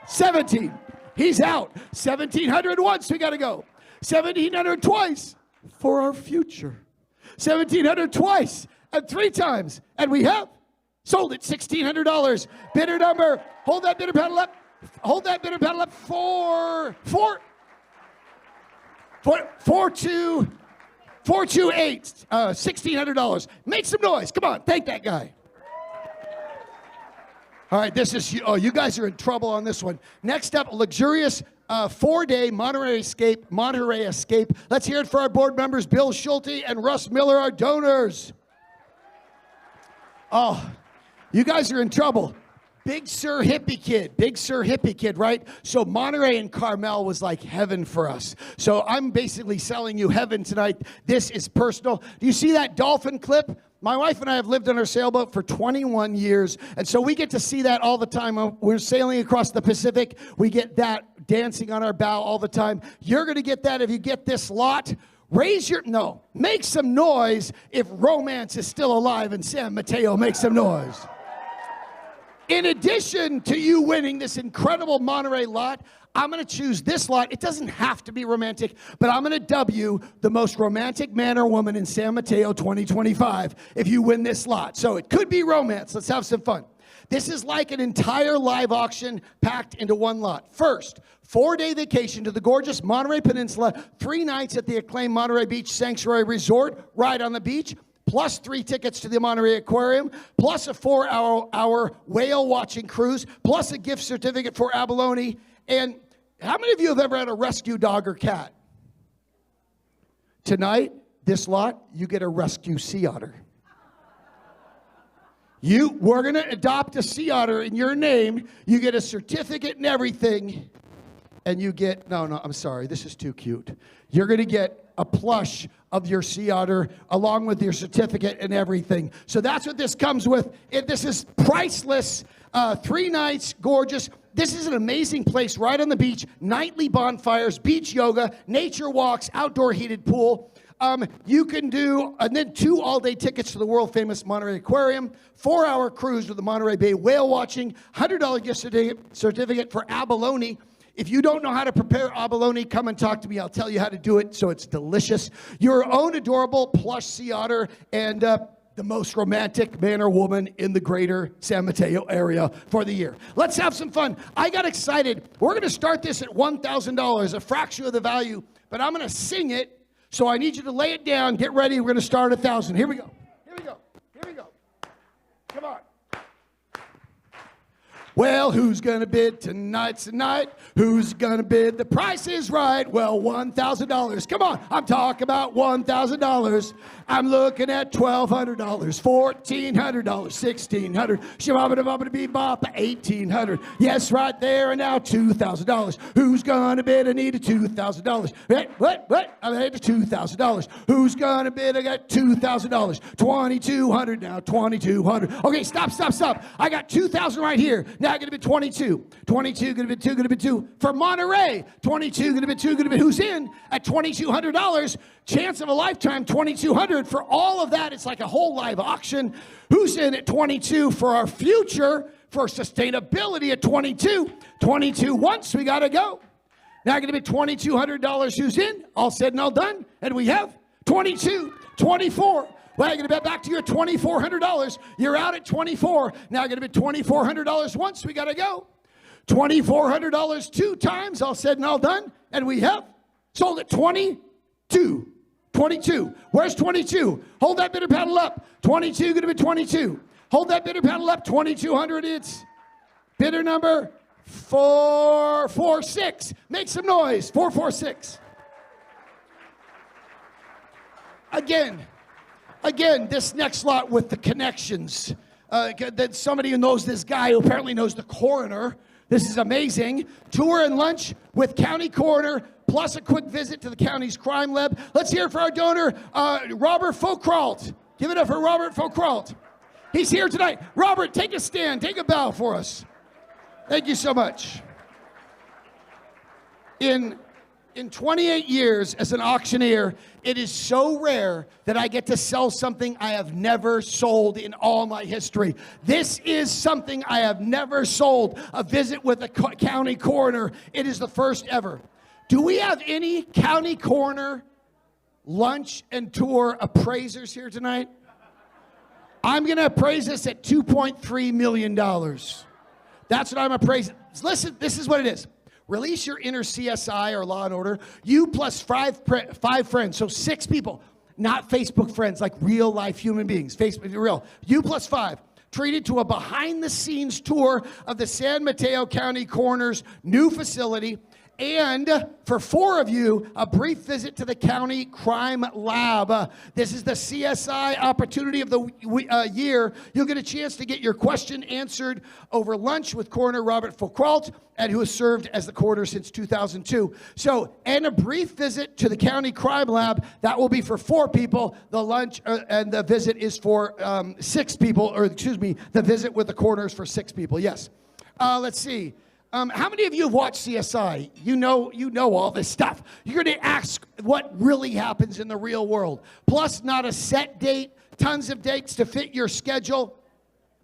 17. He's out. 1,700 once. We got to go. 1,700 twice for our future. 1,700 twice and 3 times. And we have sold it. $1,600. Bidder number. Hold that bidder pedal up. Hold that bidder pedal up. 428, $1,600. Make some noise. Come on, thank that guy. All right, this is, you guys are in trouble on this one. Next up, luxurious 4-day Monterey Escape. Let's hear it for our board members, Bill Schulte and Russ Miller, our donors. Oh, you guys are in trouble. Big Sur Hippie Kid, right? So Monterey and Carmel was like heaven for us. So I'm basically selling you heaven tonight. This is personal. Do you see that dolphin clip? My wife and I have lived on our sailboat for 21 years, and so we get to see that all the time. We're sailing across the Pacific. We get that dancing on our bow all the time. You're going to get that if you get this lot. Make some noise if romance is still alive in San Mateo. Make some noise. In addition to you winning this incredible Monterey lot, I'm going to choose this lot. It doesn't have to be romantic, but I'm going to dub you the most romantic man or woman in San Mateo 2025 if you win this lot. So it could be romance. Let's have some fun. This is like an entire live auction packed into one lot. First, 4-day vacation to the gorgeous Monterey Peninsula, 3 nights at the acclaimed Monterey Beach Sanctuary Resort, right on the beach, plus 3 tickets to the Monterey Aquarium, plus a 4-hour whale watching cruise, plus a gift certificate for abalone. And how many of you have ever had a rescue dog or cat? Tonight, this lot, you get a rescue sea otter. We're going to adopt a sea otter in your name. You get a certificate and everything. And you get, no, I'm sorry, this is too cute. You're going to get a plush of your sea otter along with your certificate and everything. So that's what this comes with. This is priceless. 3 nights, gorgeous. This is an amazing place right on the beach. Nightly bonfires, beach yoga, nature walks, outdoor heated pool. You can do, and then 2 all-day tickets to the world-famous Monterey Aquarium, 4-hour cruise with the Monterey Bay whale watching, $100 gift certificate for abalone. If you don't know how to prepare abalone, come and talk to me. I'll tell you how to do it so it's delicious. Your own adorable plush sea otter and the most romantic man or woman in the greater San Mateo area for the year. Let's have some fun. I got excited. We're going to start this at $1,000, a fraction of the value, but I'm going to sing it, so I need you to lay it down. Get ready. We're going to start at $1,000. Here we go. Here we go. Here we go. Come on. Well, who's gonna bid tonight's the night? Who's gonna bid? The price is right. Well, $1,000. Come on, I'm talking about $1,000. I'm looking at $1,200, $1,400, $1,600, shabba-dabba-bee-bop, $1,800. Yes, right there and now $2,000. Who's gonna bid? I need a $2,000. What? I need a $2,000. Who's gonna bid? I got $2,000. $2,200 now. $2,200. Okay, stop. I got $2,000 right here. Now going to be 22. 22 going to be 2, going to be 2. For Monterey, 22 going to be 2, going to be who's in at $2,200. Chance of a lifetime, $2,200. For all of that, it's like a whole live auction. Who's in at 22 for our future, for sustainability at 22? 22 once, we got to go. Now going to be $2,200. Who's in? All said and all done. And we have 22, 24. Well, you're going to bet back to your $2,400. You're out at 24. Now going to be $2,400 once. We got to go. $2,400 2 times. All said and all done. And we have sold at 22. 22. Where's 22? Hold that bidder paddle up. 22 going to be 22. Hold that bidder paddle up. 2,200. It's bidder number 446. Make some noise. 446. Again, this next lot with the connections. That somebody who knows this guy who apparently knows the coroner. This is amazing. Tour and lunch with county coroner, plus a quick visit to the county's crime lab. Let's hear it for our donor, Robert Fokralt. Give it up for Robert Fokralt. He's here tonight. Robert, take a stand. Take a bow for us. Thank you so much. In 28 years as an auctioneer, it is so rare that I get to sell something I have never sold in all my history. This is something I have never sold, a visit with a county coroner. It is the first ever. Do we have any county coroner lunch and tour appraisers here tonight? I'm going to appraise this at $2.3 million. That's what I'm appraising. Listen, this is what it is. Release your inner CSI or Law and Order. You plus five friends, so 6 people. Not Facebook friends, like real life human beings. Facebook, real. You plus 5. Treated to a behind-the-scenes tour of the San Mateo County Coroner's new facility. And for 4 of you, a brief visit to the county crime lab. This is the CSI opportunity of the year. You'll get a chance to get your question answered over lunch with Coroner Robert Fokralt, and who has served as the coroner since 2002. So, and a brief visit to the county crime lab. That will be for 4 people. The lunch and the visit is for 6 people, or excuse me, the visit with the coroner is for 6 people. Yes. Let's see. How many of you have watched CSI? You know all this stuff. You're going to ask what really happens in the real world. Plus, not a set date, tons of dates to fit your schedule.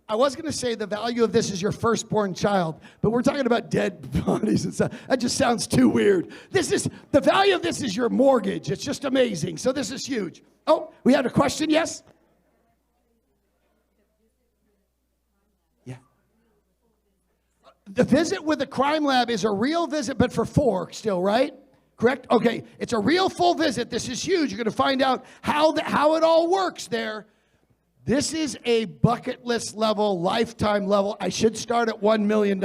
I was going to say the value of this is your firstborn child, but we're talking about dead bodies and stuff. That just sounds too weird. The value of this is your mortgage. It's just amazing. So this is huge. Oh, we had a question, yes? The visit with the crime lab is a real visit, but for 4 still, right? Correct? Okay, it's a real full visit. This is huge. You're going to find out how it all works there. This is a bucket list level, lifetime level. I should start at $1 million.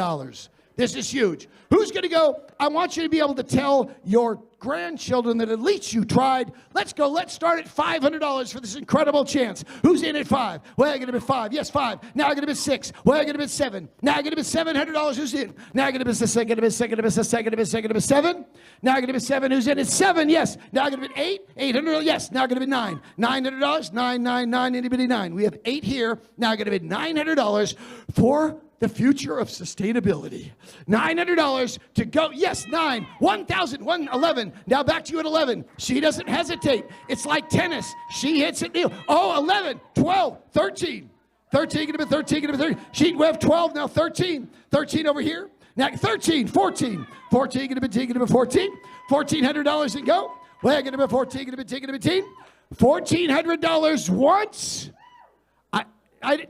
This is huge. Who's going to go? I want you to be able to tell your grandchildren that at least you tried. Let's go. Let's start at $500 for this incredible chance. Who's in at 5? Well, I'm going to be 5. Yes, 5. Now I'm going to be 6. Well, I'm going to be 7. Now I'm going to be $700. Who's in? Now I'm going to be 6. I'm going to be 7. Now I'm going to be 7. Who's in? It's 7. Yes. Now I'm going to be 8. $800. Yes. Now I'm going to be 9. $900. 9. Anybody 9? We have 8 here. Now I'm going to be $900 for the future of sustainability. $900 to go. Yes, 9, 1,000, 11. Now back to you at 11. She doesn't hesitate. It's like tennis. She hits it. Oh, 11, 12, 13. 13, gonna be 13, gonna be 13. We have 12, now 13. 13 over here. Now 13, 14. 14, gonna be 14. $1,400 and go. Well, gonna be 14, gonna be 10. $1,400 once.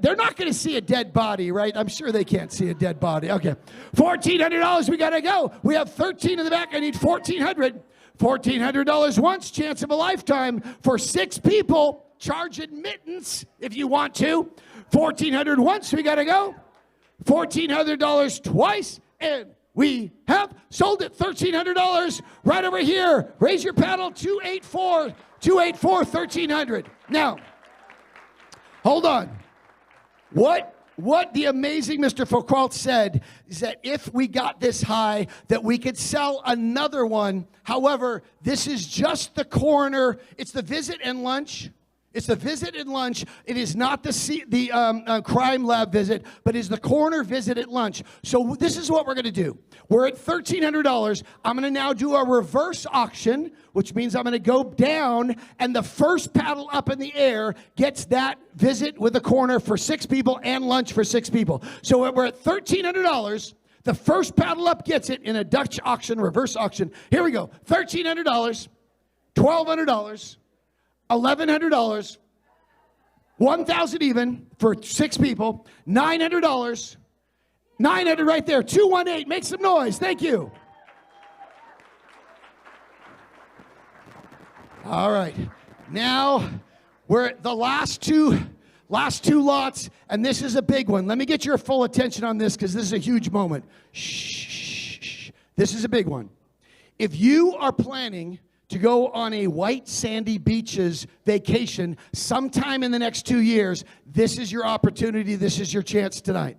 They're not going to see a dead body, right? I'm sure they can't see a dead body. Okay. $1,400, we got to go. We have 13 in the back. I need $1,400. $1,400 once, chance of a lifetime for 6 people. Charge admittance if you want to. $1,400 once, we got to go. $1,400 twice, and we have sold it. $1,300 right over here. Raise your paddle, 284, 1,300. Now, hold on. What the amazing Mr. Foucault said is that if we got this high, that we could sell another one. However, this is just the corner. It's the visit and lunch. It's the visit and lunch. It is not the crime lab visit, but is the corner visit at lunch. So this is what we're going to do. We're at $1,300. I'm going to now do a reverse auction, which means I'm going to go down, and the first paddle up in the air gets that visit with the corner for 6 people and lunch for 6 people. So we're at $1,300. The first paddle up gets it in a Dutch auction, reverse auction. Here we go. $1,300, $1,200. $1,100, $1,000 even for 6 people, $900, 900 right there, 218, make some noise, thank you. All right, now we're at the last two lots, and this is a big one. Let me get your full attention on this because this is a huge moment. Shh, this is a big one. If you are planning to go on a white sandy beaches vacation sometime in the next 2 years, this is your opportunity, this is your chance tonight.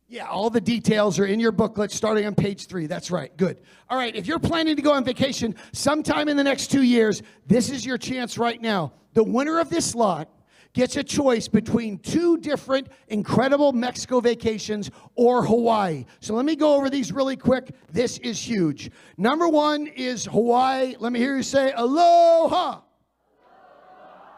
Yeah, all the details are in your booklet starting on page 3. That's right, good. All right, if you're planning to go on vacation sometime in the next 2 years, this is your chance right now. The winner of this lot gets a choice between 2 different incredible Mexico vacations or Hawaii. So let me go over these really quick. This is huge. Number 1 is Hawaii. Let me hear you say aloha.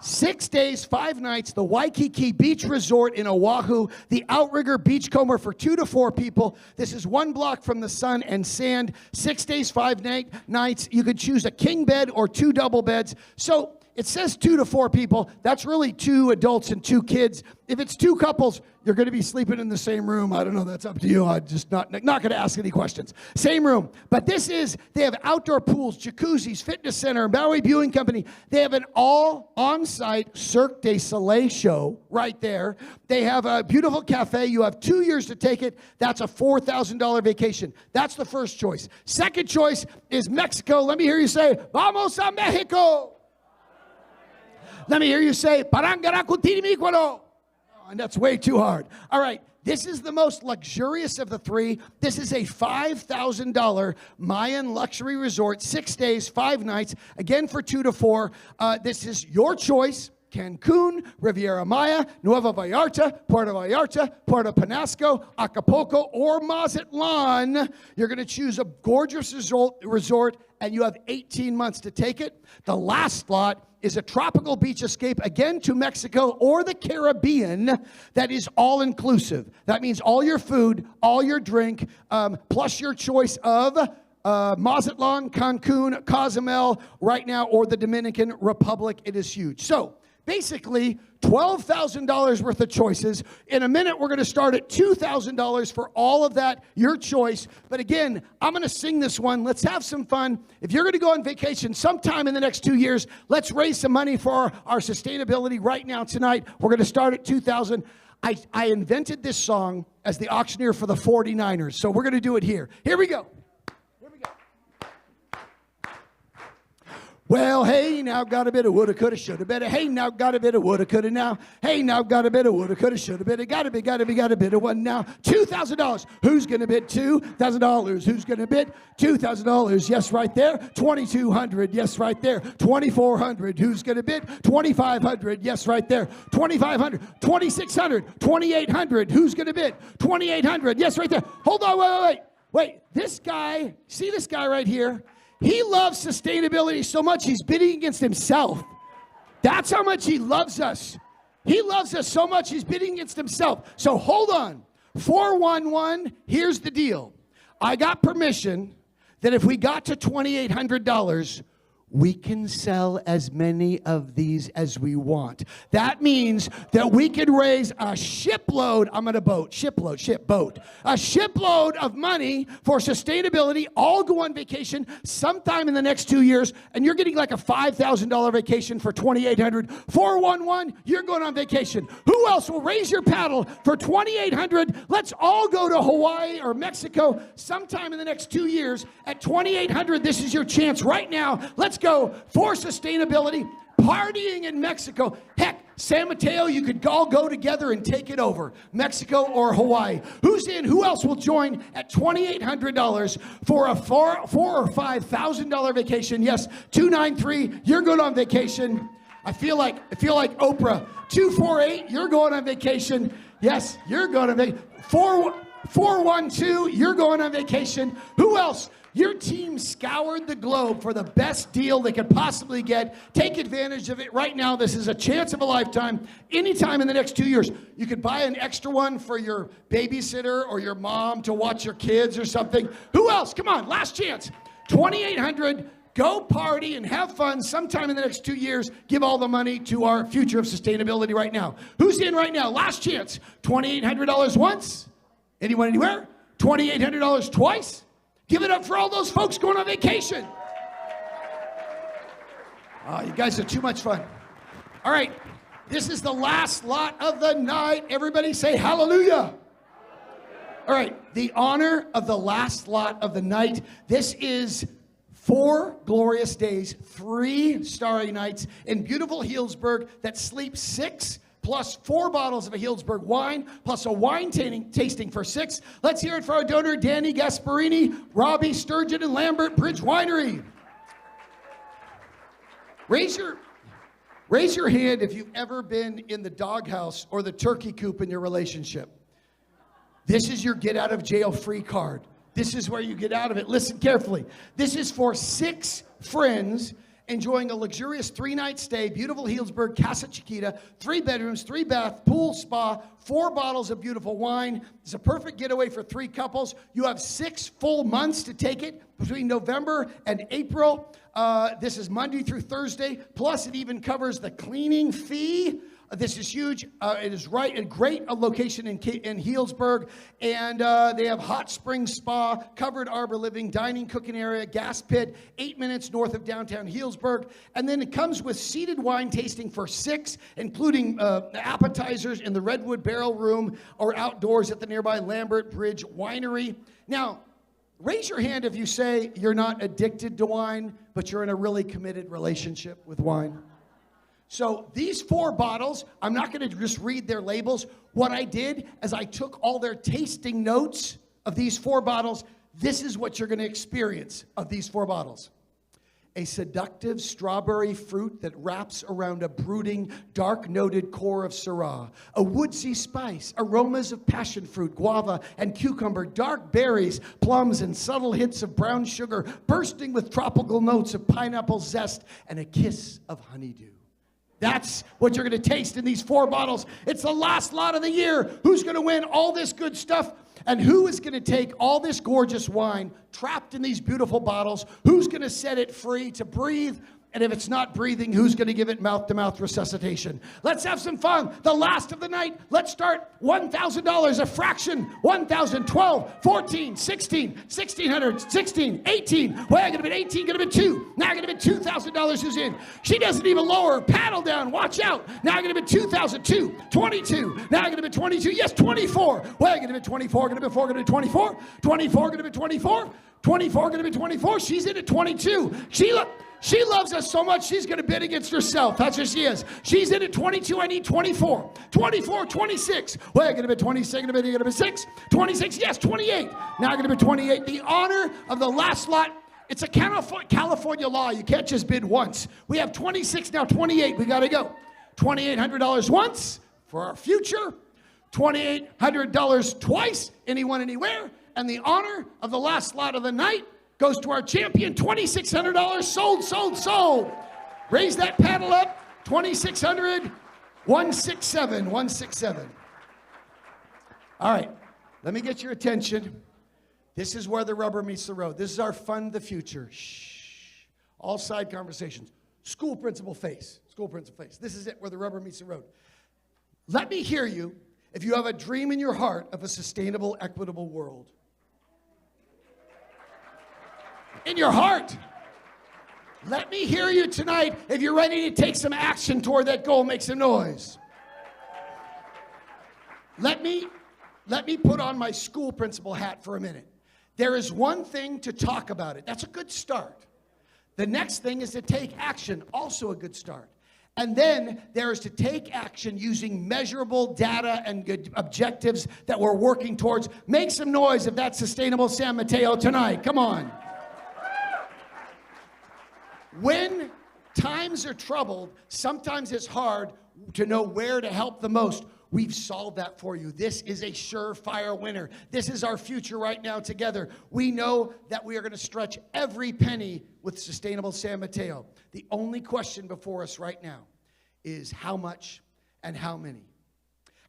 6 days, 5 nights, the Waikiki Beach Resort in Oahu, the Outrigger Beachcomber for 2 to 4 people. This is 1 block from the sun and sand. 6 days, 5 nights. You could choose a king bed or 2 double beds. So it says 2 to 4 people. That's really 2 adults and 2 kids. If it's 2 couples, you're going to be sleeping in the same room. I don't know. That's up to you. I'm just not going to ask any questions. Same room. But they have outdoor pools, jacuzzis, fitness center, Maui Viewing Company. They have an all on-site Cirque du Soleil show right there. They have a beautiful cafe. You have 2 years to take it. That's a $4,000 vacation. That's the first choice. Second choice is Mexico. Let me hear you say, Vamos a Mexico. Let me hear you say, Parangaracutirimiquano. And that's way too hard. All right, this is the most luxurious of the 3. This is a $5,000 Mayan luxury resort, 6 days, 5 nights, again for 2 to 4. This is your choice. Cancun, Riviera Maya, Nueva Vallarta, Puerto Penasco, Acapulco, or Mazatlan. You're going to choose a gorgeous resort, and you have 18 months to take it. The last lot is a tropical beach escape, again to Mexico or the Caribbean, that is all-inclusive. That means all your food, all your drink, plus your choice of Mazatlan, Cancun, Cozumel right now, or the Dominican Republic. It is huge. So basically, $12,000 worth of choices. In a minute, we're going to start at $2,000 for all of that, your choice. But again, I'm going to sing this one. Let's have some fun. If you're going to go on vacation sometime in the next 2 years, let's raise some money for our sustainability right now tonight. We're going to start at $2,000. I invented this song as the auctioneer for the 49ers, so we're going to do it here. Here we go. Well, hey, now got a bit of woulda, coulda, shoulda, better. Hey, now got a bit of woulda, coulda, now. Hey, now got a bit of woulda, coulda, shoulda, better. Got a bit of one now. $2,000. Who's gonna bid $2,000? Who's gonna bid $2,000? Yes, right there. $2,200. Yes, right there. $2,400. Who's gonna bid $2,500? Yes, right there. $2,500. $2,600. $2,800. Who's gonna bid $2,800? Yes, right there. Hold on, wait. This guy, see this guy right here? He loves sustainability so much he's bidding against himself. That's how much he loves us. He loves us so much he's bidding against himself. So hold on. 411, here's the deal. I got permission that if we got to $2,800, we can sell as many of these as we want. That means that we could raise a shipload, I'm on a boat, shipload, a shipload of money for sustainability, all go on vacation sometime in the next 2 years, and you're getting like a $5,000 vacation for $2,800. 411, you're going on vacation. Who else will raise your paddle for $2,800? Let's all go to Hawaii or Mexico sometime in the next 2 years at $2,800. This is your chance right now. Let's go for sustainability, partying in Mexico. Heck, San Mateo, you could all go together and take it over. Mexico or Hawaii. Who's in? Who else will join at $2,800 for a $4,000 or $5,000 vacation? Yes, 293, you're going on vacation. I feel like Oprah. 248, you're going on vacation. Yes, you're going on vacation. 412, you're going on vacation. Who else? Your team scoured the globe for the best deal they could possibly get. Take advantage of it right now. This is a chance of a lifetime. Anytime in the next 2 years, you could buy an extra one for your babysitter or your mom to watch your kids or something. Who else? Come on, last chance. 2,800. Go party and have fun sometime in the next 2 years. Give all the money to our future of sustainability right now. Who's in right now? Last chance. $2,800 once. Anyone, anywhere? $2,800 twice. Give it up for all those folks going on vacation. Oh, you guys are too much fun. All right, this is the last lot of the night. Everybody say hallelujah. All right, the honor of the last lot of the night. This is 4 glorious days, 3 starry nights in beautiful Healdsburg that sleep 6 plus 4 bottles of a Healdsburg wine, plus a wine tasting for 6. Let's hear it for our donor, Danny Gasparini, Robbie Sturgeon, and Lambert Bridge Winery. Raise your hand if you've ever been in the doghouse or the turkey coop in your relationship. This is your get out of jail free card. This is where you get out of it. Listen carefully. This is for 6 friends enjoying a luxurious 3-night stay, beautiful Healdsburg, Casa Chiquita, 3 bedrooms, 3 bath, pool, spa, 4 bottles of beautiful wine. It's a perfect getaway for 3 couples. You have 6 full months to take it between November and April. This is Monday through Thursday. Plus, it even covers the cleaning fee. This is huge. It is right a great location in Healdsburg, and they have hot spring spa, covered arbor living, dining, cooking area, gas pit, 8 minutes north of downtown Healdsburg, and then it comes with seated wine tasting for 6, including appetizers in the Redwood Barrel Room or outdoors at the nearby Lambert Bridge Winery. Now, raise your hand if you say you're not addicted to wine, but you're in a really committed relationship with wine. So these 4 bottles, I'm not going to just read their labels. What I did is I took all their tasting notes of these 4 bottles. This is what you're going to experience of these 4 bottles. A seductive strawberry fruit that wraps around a brooding, dark-noted core of Syrah. A woodsy spice, aromas of passion fruit, guava, and cucumber, dark berries, plums, and subtle hits of brown sugar, bursting with tropical notes of pineapple zest and a kiss of honeydew. That's what you're going to taste in these 4 bottles. It's the last lot of the year. Who's going to win all this good stuff? And who is going to take all this gorgeous wine trapped in these beautiful bottles? Who's going to set it free to breathe? And if it's not breathing, who's going to give it mouth-to-mouth resuscitation? Let's have some fun. The last of the night. Let's start $1,000, a fraction. 1,000, 12, 14, 16, 1,600, 16, 18. Well, I'm going to bid 18, going to bid 2. Now I'm going to bid $2,000. Who's in? She doesn't even lower. Paddle down. Watch out. Now I'm going to bid 2,002, 22. Now I'm going to bid 22. Yes, 24. Well, I'm going to bid 24, going to bid 4, going to bid 24. 24, going to bid 24. 24, going to be 24. She's in at 22. She loves us so much, she's going to bid against herself. That's what she is. She's in at 22. I need 24. 24, 26. Well, going to be 26. Going to be 6. 26. Yes, 28. Now going to be 28. The honor of the last lot. It's a California law. You can't just bid once. We have 26, now 28. We got to go. $2,800 once for our future. $2,800 twice, anyone, anywhere. And the honor of the last lot of the night goes to our champion, $2,600. Sold. Raise that paddle up. 2,600. 167. 167. All right. Let me get your attention. This is where the rubber meets the road. This is our Fund the Future. Shh. All side conversations. School principal face. School principal face. This is it, where the rubber meets the road. Let me hear you if you have a dream in your heart of a sustainable, equitable world. In your heart. Let me hear you tonight if you're ready to take some action toward that goal. Make some noise. Let me put on my school principal hat for a minute. There is one thing to talk about it. That's a good start. The next thing is to take action, also a good start. And then there is to take action using measurable data and good objectives that we're working towards. Make some noise if that's Sustainable San Mateo tonight. Come on. When times are troubled, sometimes it's hard to know where to help the most. We've solved that for you. This is a surefire winner. This is our future right now together. We know that we are going to stretch every penny with Sustainable San Mateo. The only question before us right now is how much and how many.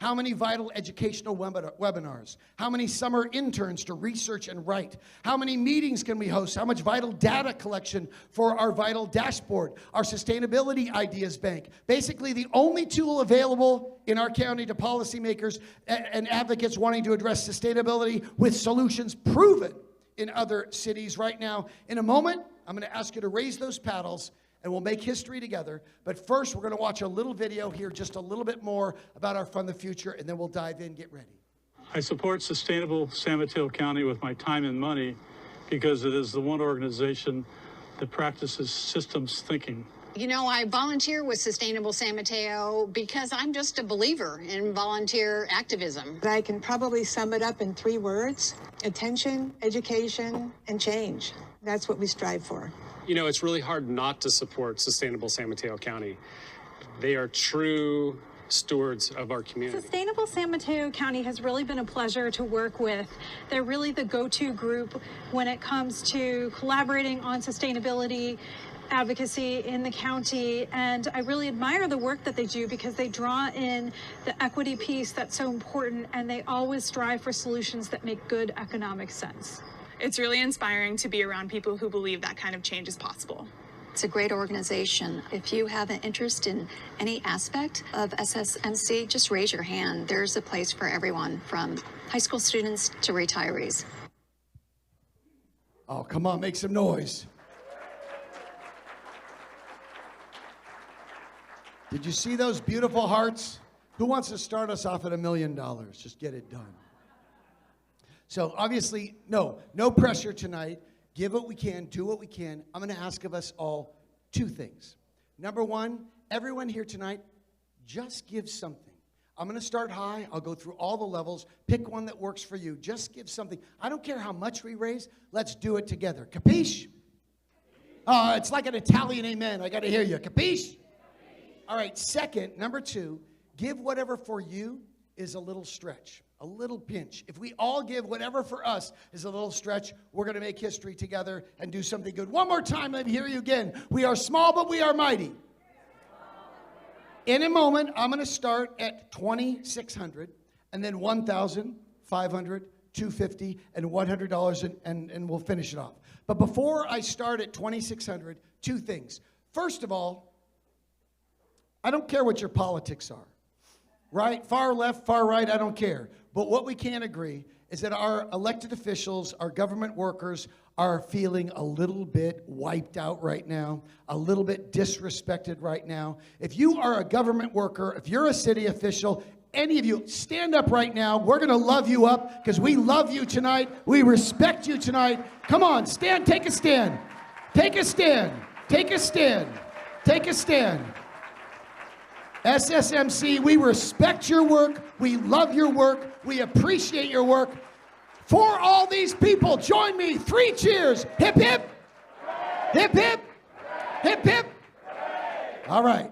How many vital educational webinars? How many summer interns to research and write? How many meetings can we host? How much vital data collection for our vital dashboard? Our sustainability ideas bank. Basically, the only tool available in our county to policymakers and advocates wanting to address sustainability with solutions proven in other cities right now. In a moment, I'm going to ask you to raise those paddles and we'll make history together. But first, we're going to watch a little video here, just a little bit more about our Fund the Future, and then we'll dive in. Get ready. I support Sustainable San Mateo County with my time and money because it is the one organization that practices systems thinking. You know, I volunteer with Sustainable San Mateo because I'm just a believer in volunteer activism. I can probably sum it up in 3 words: attention, education, and change. That's what we strive for. You know, it's really hard not to support Sustainable San Mateo County. They are true stewards of our community. Sustainable San Mateo County has really been a pleasure to work with. They're really the go-to group when it comes to collaborating on sustainability advocacy in the county, and I really admire the work that they do because they draw in the equity piece that's so important, and they always strive for solutions that make good economic sense. It's really inspiring to be around people who believe that kind of change is possible. It's a great organization. If you have an interest in any aspect of SSMC, just raise your hand. There's a place for everyone, from high school students to retirees. Oh, come on, make some noise. Did you see those beautiful hearts? Who wants to start us off at $1 million? Just get it done. So obviously, no pressure tonight. Give what we can, do what we can. I'm going to ask of us all 2 things. Number 1, everyone here tonight, just give something. I'm going to start high. I'll go through all the levels. Pick one that works for you. Just give something. I don't care how much we raise. Let's do it together. Capiche? It's like an Italian amen. I got to hear you. Capiche? All right, second, number 2, give whatever for you is a little stretch. A little pinch. If we all give whatever for us is a little stretch, we're going to make history together and do something good. One more time, let me hear you again. We are small, but we are mighty. In a moment, I'm going to start at 2,600, and then 1,500, 250, and $100, and we'll finish it off. But before I start at 2,600, 2 things. First of all, I don't care what your politics are. Right? Far left, far right, I don't care. But what we can agree is that our elected officials, our government workers, are feeling a little bit wiped out right now, a little bit disrespected right now. If you are a government worker, if you're a city official, any of you, stand up right now. We're going to love you up because we love you tonight. We respect you tonight. Come on, stand, take a stand. Take a stand. Take a stand. Take a stand. SSMC, we respect your work. We love your work. We appreciate your work. For all these people, join me. 3 cheers. Hip, hip. Hip, hip. Hip, hip. All right.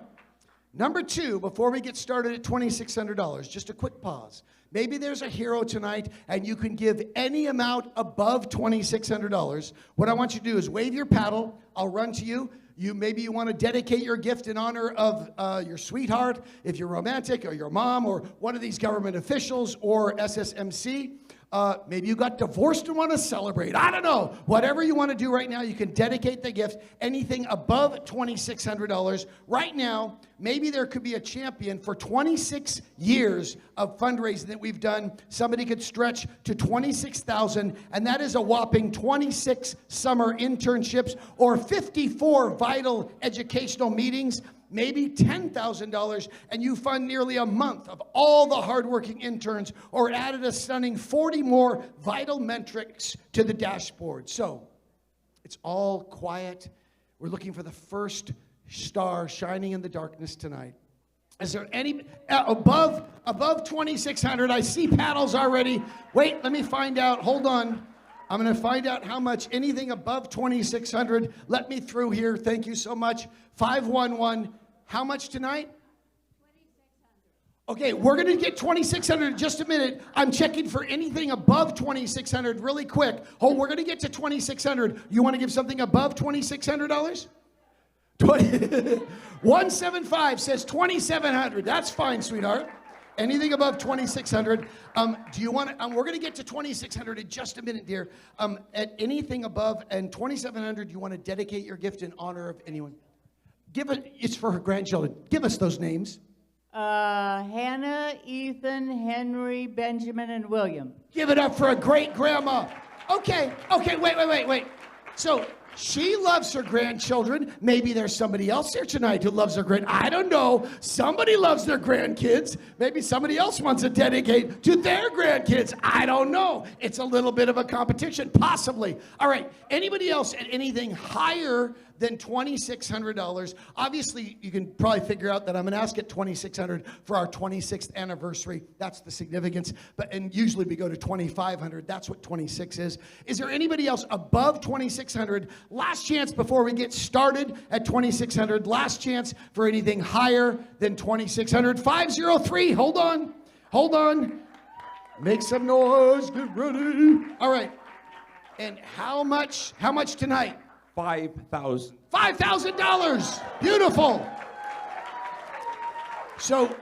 Number 2, before we get started at $2,600, just a quick pause. Maybe there's a hero tonight and you can give any amount above $2,600. What I want you to do is wave your paddle. I'll run to you. Maybe you want to dedicate your gift in honor of your sweetheart, if you're romantic, or your mom, or one of these government officials, or SSMC. Maybe you got divorced and want to celebrate. I don't know. Whatever you want to do right now, you can dedicate the gift. Anything above $2,600. Right now, maybe there could be a champion for 26 years of fundraising that we've done. Somebody could stretch to $26,000, and that is a whopping 26 summer internships or 54 vital educational meetings. Maybe $10,000, and you fund nearly a month of all the hardworking interns, or added a stunning 40 more vital metrics to the dashboard. So it's all quiet. We're looking for the first star shining in the darkness tonight. Is there any above 2,600? I see paddles already. Wait, let me find out. Hold on. I'm going to find out how much. Anything above 2,600. Let me through here. Thank you so much. 511. How much tonight? 2,600. Okay, we're going to get 2,600 in just a minute. I'm checking for anything above 2,600 really quick. Oh, we're going to get to 2,600. You want to give something above $2,600? 175 says 2,700. That's fine, sweetheart. Anything above 2,600. Do you want to? We're going to get to 2,600 in just a minute, dear. At anything above and 2,700, you want to dedicate your gift in honor of anyone? It's for her grandchildren. Give us those names. Hannah, Ethan, Henry, Benjamin, and William. Give it up for a great grandma. Okay, wait. So she loves her grandchildren. Maybe there's somebody else here tonight who loves their I don't know. Somebody loves their grandkids. Maybe somebody else wants to dedicate to their grandkids. I don't know. It's a little bit of a competition, possibly. All right, anybody else at anything higher than $2,600? Obviously, you can probably figure out that I'm going to ask at $2,600 for our 26th anniversary. That's the significance. And usually we go to $2,500. That's what 26 is. Is there anybody else above $2,600? Last chance before we get started at $2,600. Last chance for anything higher than $2,600. 503. Hold on. Make some noise. Get ready. All right. And how much tonight? $5,000. $5,000. Beautiful. So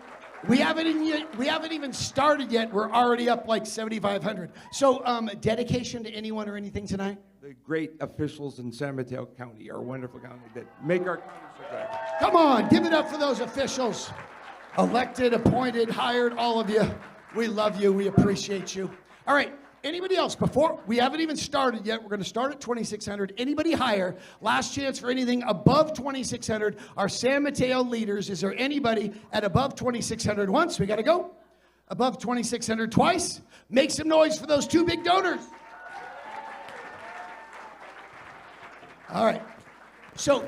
we haven't even started yet. We're already up like 7,500. So dedication to anyone or anything tonight? The great officials in San Mateo County, our wonderful county, that make our county so great. Come on, give it up for those officials. Elected, appointed, hired, all of you. We love you. We appreciate you. All right. Anybody else? Before we haven't even started yet, we're going to start at 2,600. Anybody higher? Last chance for anything above 2,600. Our San Mateo leaders. Is there anybody at above 2,600 once? We got to go. Above 2,600 twice. Make some noise for those 2 big donors. All right. So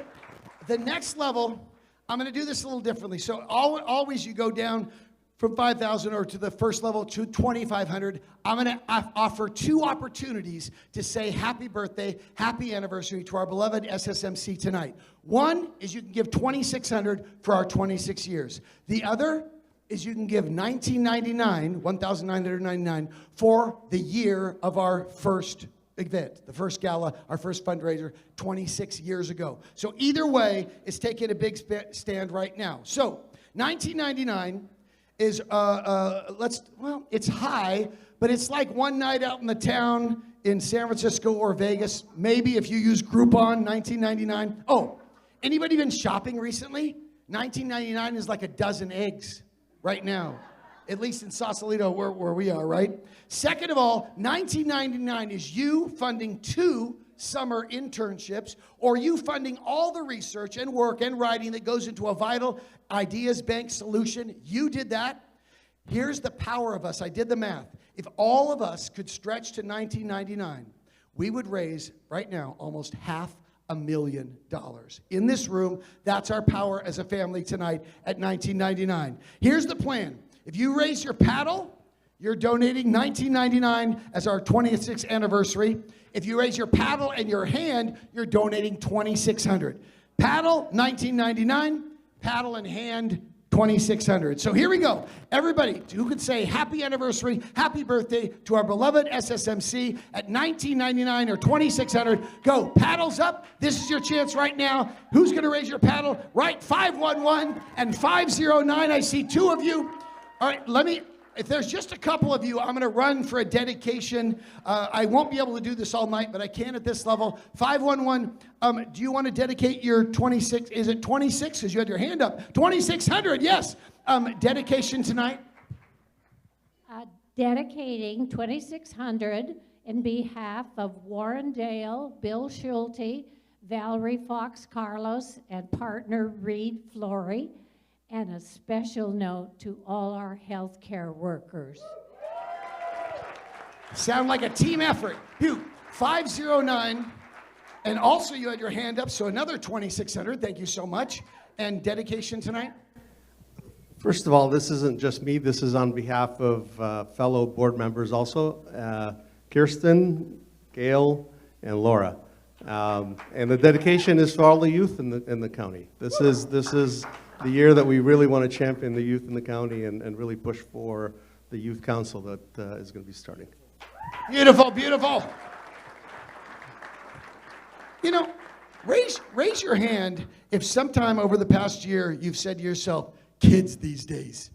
the next level, I'm going to do this a little differently. So always you go down from 5,000 or to the first level to 2,500. I'm going to offer 2 opportunities to say happy birthday, happy anniversary to our beloved SSMC tonight. One is you can give 2,600 for our 26 years. The other is you can give $1,999 for the year of our first event, the first gala, our first fundraiser 26 years ago. So either way is taking a big stand right now. So $1,999 is it's high, but it's like one night out in the town in San Francisco or Vegas. Maybe if you use Groupon, $19.99. Oh, anybody been shopping recently? $19.99 is like a dozen eggs right now, at least in Sausalito where we are, right? Second of all, $19.99 is you funding 2 summer internships, or you funding all the research and work and writing that goes into a vital ideas bank solution. You did that. Here's the power of us. I did the math. If all of us could stretch to $19.99, we would raise, right now, almost $500,000. In this room, that's our power as a family tonight at $19.99. Here's the plan. If you raise your paddle, you're donating $19.99 as our 26th anniversary. If you raise your paddle and your hand, you're donating $2,600. Paddle, $19.99. Paddle and hand, $2,600. So here we go. Everybody who could say happy anniversary, happy birthday to our beloved SSMC at $19.99 or $2,600. Go. Paddles up. This is your chance right now. Who's going to raise your paddle? Right, 511 and 509. I see two of you. All right, if there's just a couple of you, I'm going to run for a dedication. I won't be able to do this all night, but I can at this level. 511, do you want to dedicate your 26? Is it 26? Because you had your hand up. 2,600, yes. Dedication tonight? Dedicating 2,600 in behalf of Warren Dale, Bill Schulte, Valerie Fox Carlos, and partner Reed Flory. And a special note to all our healthcare workers. Sound like a team effort. 509, and also you had your hand up, so another 2,600. Thank you so much. And dedication tonight? First of all, this isn't just me. This is on behalf of fellow board members also, Kirsten, Gail, and Laura. And the dedication is for all the youth in the county. This is the year that we really want to champion the youth in the county and really push for the youth council that is going to be starting. Beautiful, beautiful. You know, raise your hand if sometime over the past year you've said to yourself, kids these days.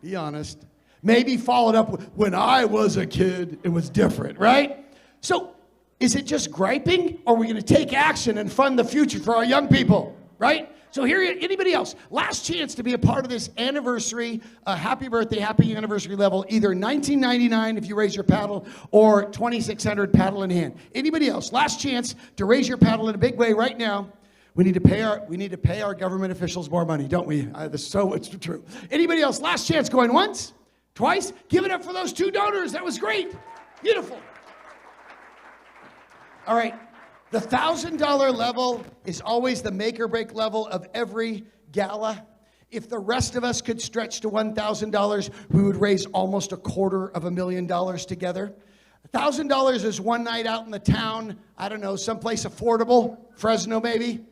Be honest. Maybe followed up with, when I was a kid, it was different, right? So is it just griping, or are we going to take action and fund the future for our young people, right? So here, anybody else? Last chance to be a part of this anniversary, happy birthday, happy anniversary level, either $19.99 if you raise your paddle, or $2,600 paddle in hand. Anybody else? Last chance to raise your paddle in a big way right now. We need to pay our government officials more money, don't we? This is so it's true. Anybody else? Last chance, going once, twice. Give it up for those two donors. That was great. Beautiful. All right. The $1,000 level is always the make or break level of every gala. If the rest of us could stretch to $1,000, we would raise almost $250,000 together. $1,000 is one night out in the town, I don't know, someplace affordable, Fresno maybe,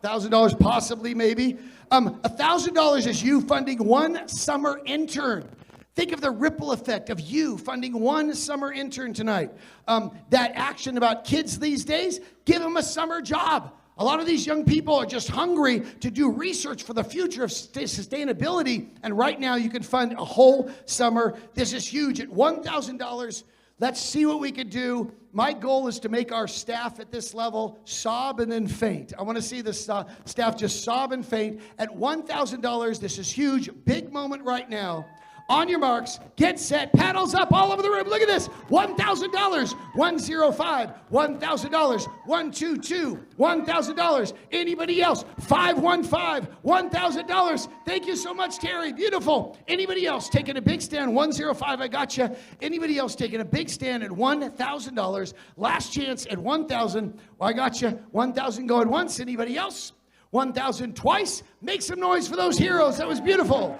$1,000 possibly maybe. $1,000 is you funding one summer intern. Think of the ripple effect of you funding one summer intern tonight. That action about kids these days, give them a summer job. A lot of these young people are just hungry to do research for the future of sustainability, and right now you can fund a whole summer. This is huge. At $1,000, let's see what we could do. My goal is to make our staff at this level sob and then faint. I want to see the staff just sob and faint. At $1,000, this is huge. Big moment right now. On your marks, get set, paddles up all over the room. Look at this. $1,000, 105, $1,000, 122, $1,000. Anybody else? 515, $1,000. Thank you so much, Terry. Beautiful. Anybody else taking a big stand? 105, I got you. Anybody else taking a big stand at $1,000? Last chance at 1,000. I got you. 1,000 going once. Anybody else? 1,000 twice. Make some noise for those heroes. That was beautiful.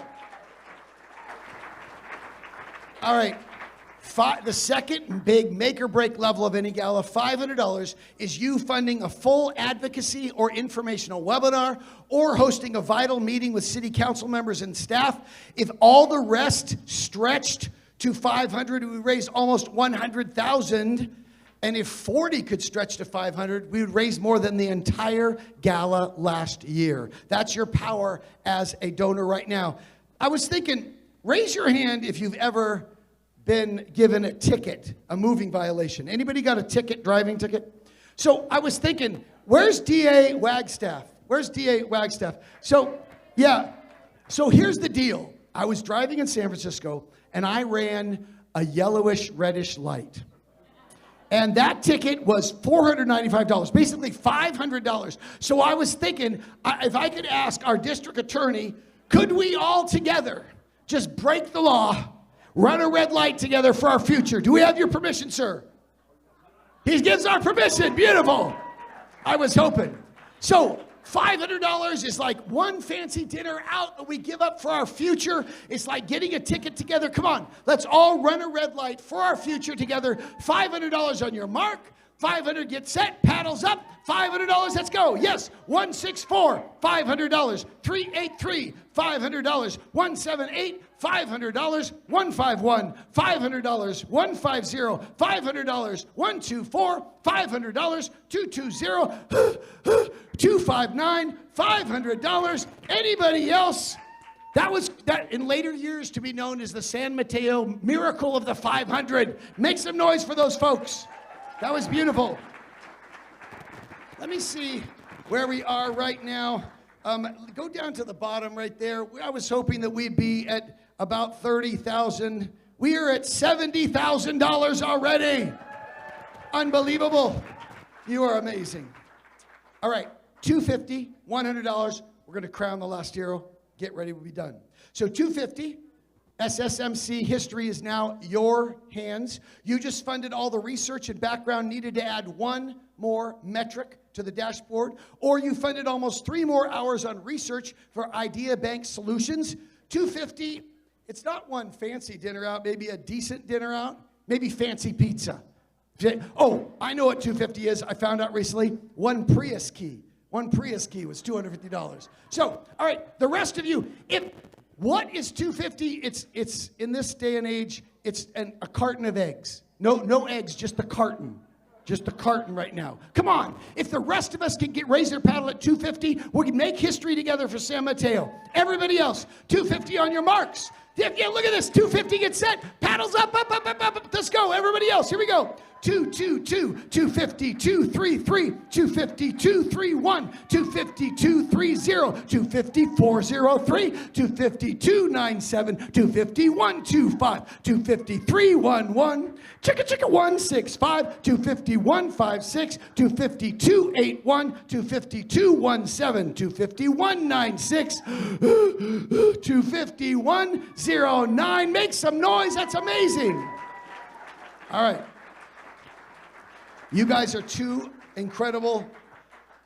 All right, the second big make-or-break level of any gala, $500, is you funding a full advocacy or informational webinar or hosting a vital meeting with city council members and staff. If all the rest stretched to $500, we would raise almost $100,000. And if 40 could stretch to 500, we would raise more than the entire gala last year. That's your power as a donor right now. I was thinking, raise your hand if you've ever been given a ticket, a moving violation. Anybody got a ticket, driving ticket? So I was thinking, where's DA Wagstaff? Where's DA Wagstaff? So, yeah, so here's the deal. I was driving in San Francisco, and I ran a yellowish, reddish light. And that ticket was $495, basically $500. So I was thinking, if I could ask our district attorney, could we all together just break the law, run a red light together for our future. Do we have your permission, sir? He gives our permission. Beautiful. I was hoping. So $500 is like one fancy dinner out that we give up for our future. It's like getting a ticket together. Come on, let's all run a red light for our future together. $500 on your mark. 500, get set, paddles up, $500, let's go. Yes, 164, $500, 383, $500, 178, $500, 151, $500, 150, $500, 124, $500, 220, 259, $500. Anybody else? That was that in later years to be known as the San Mateo Miracle of the 500. Make some noise for those folks. That was beautiful. Let me see where we are right now. Go down to the bottom right there. I was hoping that we'd be at about 30,000. We are at $70,000 already. Unbelievable. You are amazing. All right, $250, $100. We're going to crown the last hero. Get ready, we'll be done. So $250. SSMC history is now your hands. You just funded all the research and background needed to add one more metric to the dashboard, or you funded almost 3 more hours on research for Idea Bank Solutions. $250, it's not one fancy dinner out, maybe a decent dinner out, maybe fancy pizza. Oh, I know what $250 is. I found out recently. One Prius key. One Prius key was $250. So, all right, the rest of you, what is $250? It's in this day and age, it's a carton of eggs. No eggs, just a carton. Just a carton right now. Come on. If the rest of us can raise their paddle at $250, we can make history together for San Mateo. Everybody else, $250 on your marks. Yeah, look at this. $250, get set. Paddles up. Let's go. Everybody else, here we go. 222, 250, 233, 250, 231, 250, 230, 250, 403, 250, 297, 250, 125, 250, 311, chicka 165, 250, 156, 250, 281, 250, 217, 250, 196, 250, 109. Make some noise. That's amazing. All right. You guys are too incredible.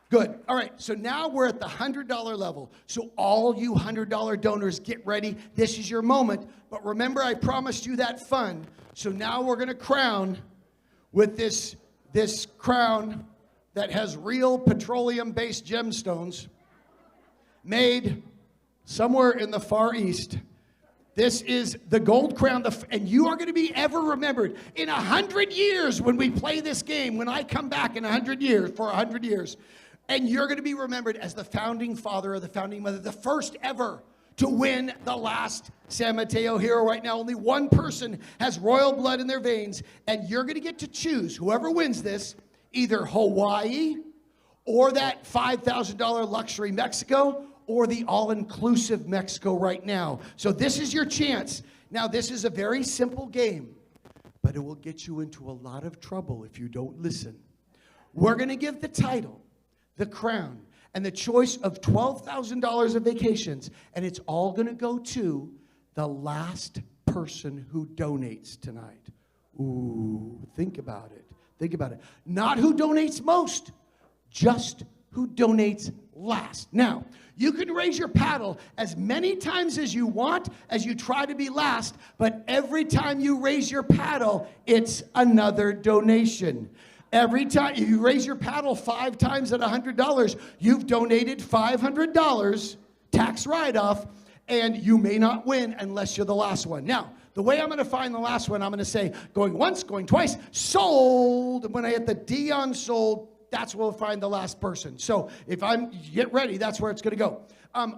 Good. All right, so now we're at the $100 level. So all you $100 donors, get ready. This is your moment. But remember, I promised you that fun. So now we're going to crown with this crown that has real petroleum-based gemstones made somewhere in the Far East. This is the gold crown, and you are going to be ever remembered. In 100 years, when we play this game, when I come back in 100 years, for 100 years, and you're going to be remembered as the founding father or the founding mother, the first ever to win the last San Mateo Hero. Right now, only one person has royal blood in their veins, and you're going to get to choose, whoever wins this, either Hawaii or that $5,000 luxury Mexico, or the all-inclusive Mexico right now. So this is your chance. Now, this is a very simple game, but it will get you into a lot of trouble if you don't listen. We're going to give the title, the crown, and the choice of $12,000 of vacations, and it's all going to go to the last person who donates tonight. Ooh, think about it. Think about it. Not who donates most, just who donates last. Now, you can raise your paddle as many times as you want as you try to be last, but every time you raise your paddle, it's another donation. Every time you raise your paddle 5 times at $100, you've donated $500, tax write-off, and you may not win unless you're the last one. Now, the way I'm going to find the last one, I'm going to say, going once, going twice, sold. And when I hit the D on sold, that's where we'll find the last person. So if get ready, that's where it's going to go.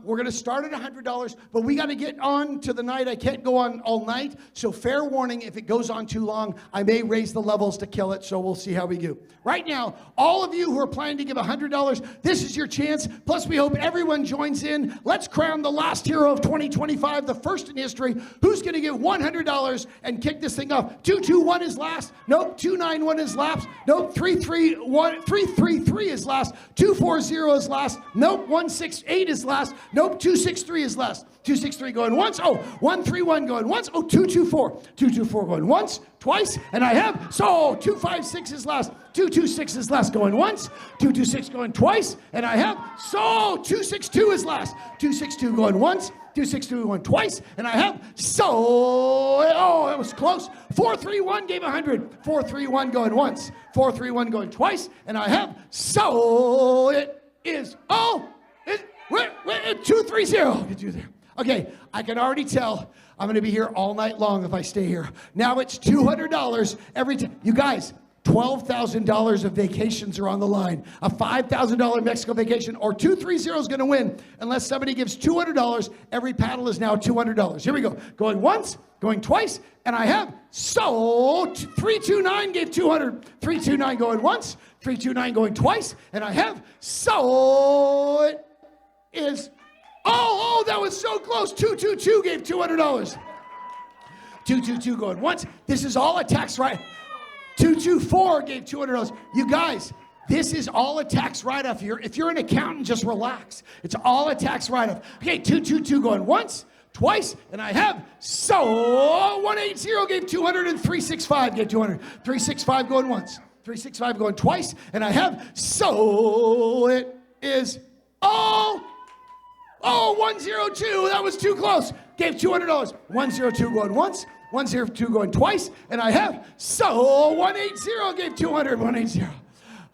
We're going to start at $100, but we got to get on to the night. I can't go on all night. So fair warning, if it goes on too long, I may raise the levels to kill it. So we'll see how we do. Right now, all of you who are planning to give $100, this is your chance. Plus, we hope everyone joins in. Let's crown the last hero of 2025, the first in history. Who's going to give $100 and kick this thing off? 221 is last. Nope. 291 is last. Nope. 333 is last. 240 is last. Nope. 168 is last. last. Nope, 263 is last. 263 going once. Oh, 131 going once. Oh, 224. 224 going once, twice, and I have. So 256 is last. 226 is last going once. 226 going twice, and I have. So 262 is last. 262 going once. 262 going twice, and I have. So, oh, that was close. 431 gave 100. 431 going once. 431 going twice, and I have. So it is. Oh, it. Wait, 230. Get you there. Okay, I can already tell I'm going to be here all night long if I stay here. Now it's $200 every time. You guys, $12,000 of vacations are on the line. A $5,000 Mexico vacation or 230 is going to win unless somebody gives $200. Every paddle is now $200. Here we go. Going once, going twice, and I have. So 329 gave 200. 329 going once, 329 going twice, and I have. So it is. Oh, that was so close. 222 gave $200. 222 going once. This is all a tax write. 224 gave $200. You guys, this is all a tax write-off here. If you're an accountant, just relax. It's all a tax write-off. Okay, 222 going once, twice, and I have. So 180 gave 200 and 365 gave 200. 365 going once, 365 going twice, and I have. So it is all. Oh, 102, that was too close. Gave $200. 102 going once, 102 going twice, and I have. So 180 gave 200. 180.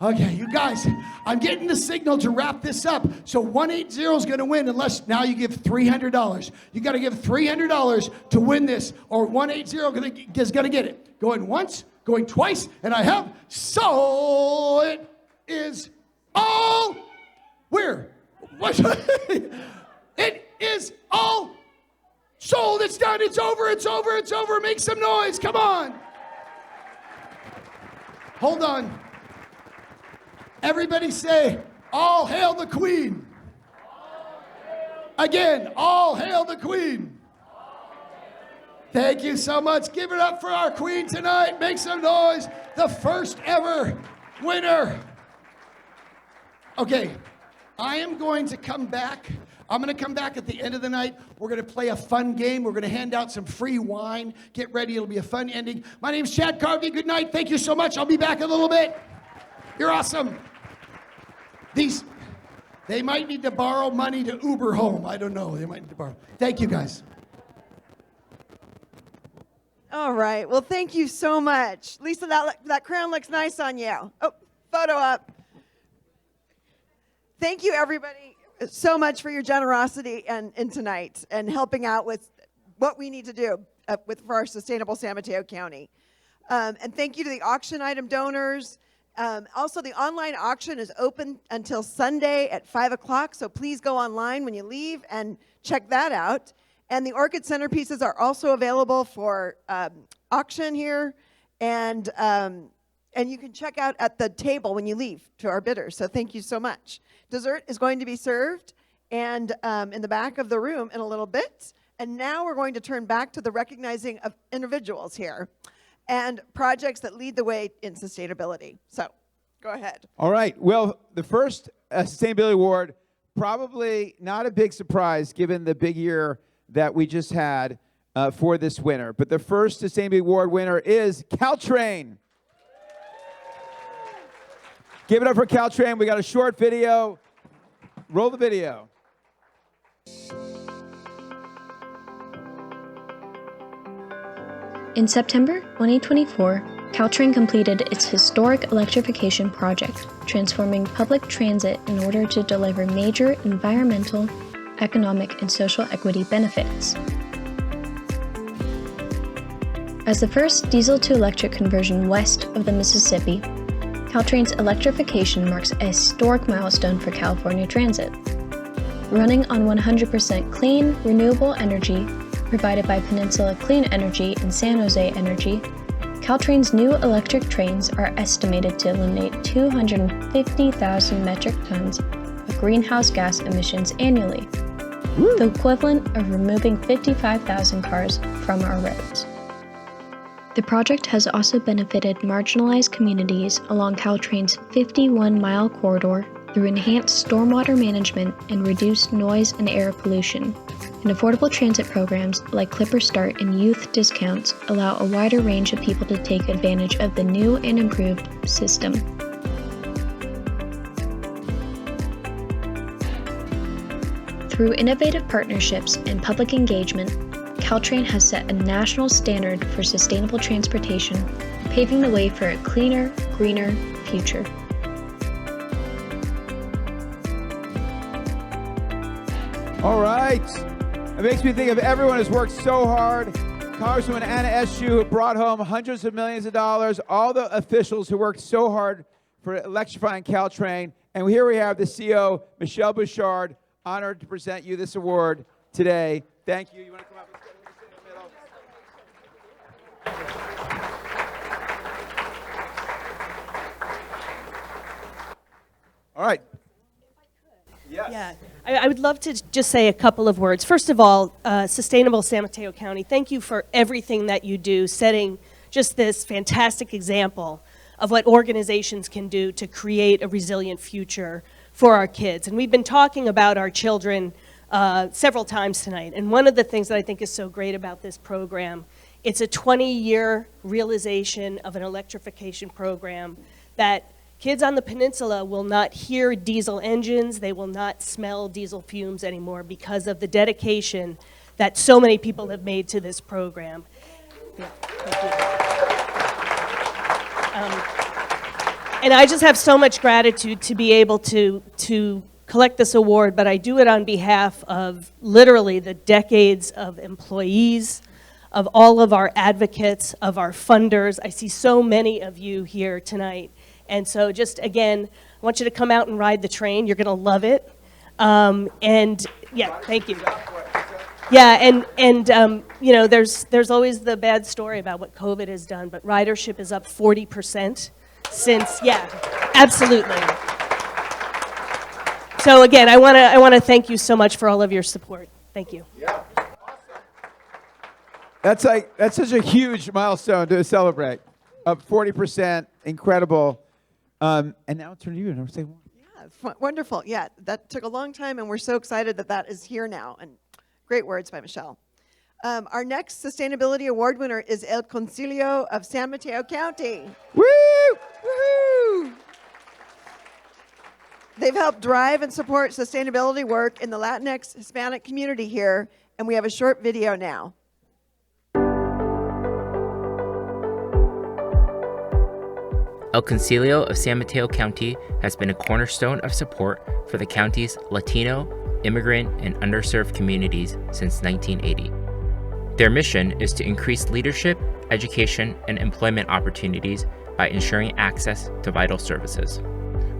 Okay, you guys, I'm getting the signal to wrap this up. So 180 is going to win unless now you give $300. You got to give $300 to win this, or 180 is going to get it. Going once, going twice, and I have. So it is all. Where? What? It is all sold. It's done. It's over. It's over. It's over. Make some noise. Come on. Hold on. Everybody say, all hail the Queen. Again, all hail the Queen. Thank you so much. Give it up for our Queen tonight. Make some noise. The first ever winner. Okay, I am going to come back. I'm going to come back at the end of the night. We're going to play a fun game. We're going to hand out some free wine. Get ready. It'll be a fun ending. My name's Chad Carvey. Good night. Thank you so much. I'll be back in a little bit. You're awesome. They might need to borrow money to Uber home. I don't know. They might need to borrow. Thank you, guys. All right. Well, thank you so much. Lisa, that crown looks nice on you. Oh, photo up. Thank you, everybody, so much for your generosity and tonight and helping out with what we need to do for our sustainable San Mateo County. And thank you to the auction item donors. Also, the online auction is open until Sunday at 5 o'clock, so please go online when you leave and check that out. And the orchid centerpieces are also available for auction here, and you can check out at the table when you leave to our bidders, so thank you so much. Dessert is going to be served and in the back of the room in a little bit. And now we're going to turn back to the recognizing of individuals here and projects that lead the way in sustainability. So go ahead. All right. Well, the first Sustainability Award, probably not a big surprise given the big year that we just had for this winner. But the first Sustainability Award winner is Caltrain. Give it up for Caltrain. We got a short video. Roll the video. In September 2024, Caltrain completed its historic electrification project, transforming public transit in order to deliver major environmental, economic, and social equity benefits. As the first diesel-to-electric conversion west of the Mississippi, Caltrain's electrification marks a historic milestone for California transit. Running on 100% clean, renewable energy provided by Peninsula Clean Energy and San Jose Energy, Caltrain's new electric trains are estimated to eliminate 250,000 metric tons of greenhouse gas emissions annually, the equivalent of removing 55,000 cars from our roads. The project has also benefited marginalized communities along Caltrain's 51-mile corridor through enhanced stormwater management and reduced noise and air pollution. And affordable transit programs like Clipper Start and youth discounts allow a wider range of people to take advantage of the new and improved system. Through innovative partnerships and public engagement, Caltrain has set a national standard for sustainable transportation, paving the way for a cleaner, greener future. All right. It makes me think of everyone who's worked so hard. Congresswoman Anna Eshoo, who brought home hundreds of millions of dollars. All the officials who worked so hard for electrifying Caltrain. And here we have the CEO, Michelle Bouchard, honored to present you this award today. Thank you. You want to come up? Let's sit in the middle. All right. Yes. Yeah, I would love to just say a couple of words. First of all, Sustainable San Mateo County, thank you for everything that you do, setting just this fantastic example of what organizations can do to create a resilient future for our kids. And we've been talking about our children several times tonight. And one of the things that I think is so great about this program, it's a 20-year realization of an electrification program that kids on the peninsula will not hear diesel engines, they will not smell diesel fumes anymore because of the dedication that so many people have made to this program. Yeah, thank you. And I just have so much gratitude to be able to collect this award, but I do it on behalf of literally the decades of employees, of all of our advocates, of our funders. I see so many of you here tonight. And so just, again, I want you to come out and ride the train. You're going to love it. And, yeah, thank you. Yeah, and you know, there's always the bad story about what COVID has done, but ridership is up 40% since, yeah, absolutely. So, again, I want to thank you so much for all of your support. Thank you. Yeah. That's such a huge milestone to celebrate. Up 40%, incredible. And now I'll turn to you and say one. Yeah, wonderful. Yeah, that took a long time, and we're so excited that that is here now. And great words by Michelle. Our next Sustainability Award winner is El Concilio of San Mateo County. Woo! Woohoo! They've helped drive and support sustainability work in the Latinx Hispanic community here, and we have a short video now. El Concilio of San Mateo County has been a cornerstone of support for the county's Latino, immigrant, and underserved communities since 1980. Their mission is to increase leadership, education, and employment opportunities by ensuring access to vital services.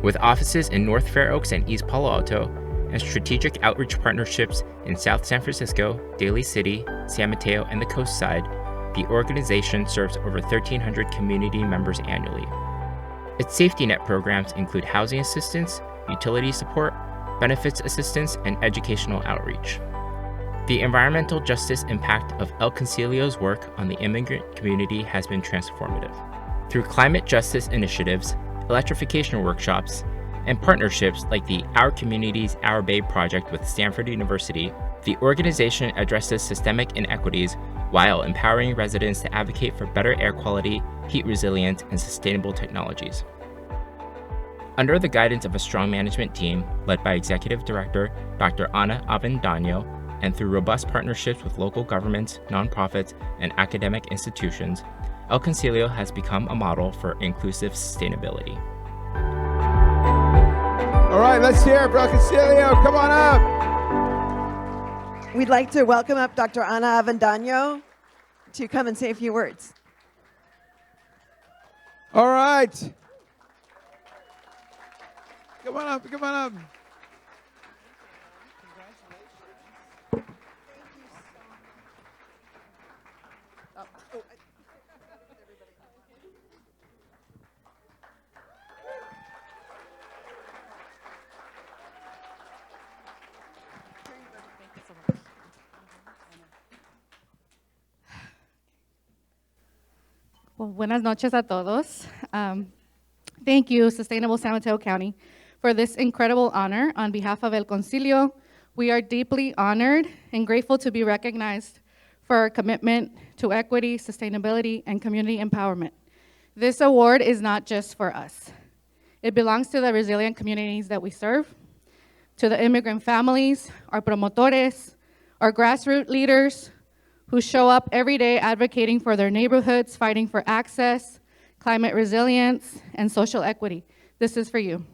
With offices in North Fair Oaks and East Palo Alto, and strategic outreach partnerships in South San Francisco, Daly City, San Mateo, and the Coast Side, the organization serves over 1,300 community members annually. Its safety net programs include housing assistance, utility support, benefits assistance, and educational outreach. The environmental justice impact of El Concilio's work on the immigrant community has been transformative. Through climate justice initiatives, electrification workshops, and partnerships like the Our Communities, Our Bay project with Stanford University, the organization addresses systemic inequities while empowering residents to advocate for better air quality, heat resilience, and sustainable technologies. Under the guidance of a strong management team led by Executive Director Dr. Ana Avendano, and through robust partnerships with local governments, nonprofits, and academic institutions, El Concilio has become a model for inclusive sustainability. All right, let's hear it for El Concilio. Come on up. We'd like to welcome up Dr. Ana Avendano to come and say a few words. All right. Come on up, come on up. Well, buenas noches a todos. Thank you, Sustainable San Mateo County, for this incredible honor on behalf of El Concilio. We are deeply honored and grateful to be recognized for our commitment to equity, sustainability, and community empowerment. This award is not just for us. It belongs to the resilient communities that we serve, to the immigrant families, our promotores, our grassroots leaders who show up every day advocating for their neighborhoods, fighting for access, climate resilience, and social equity. This is for you.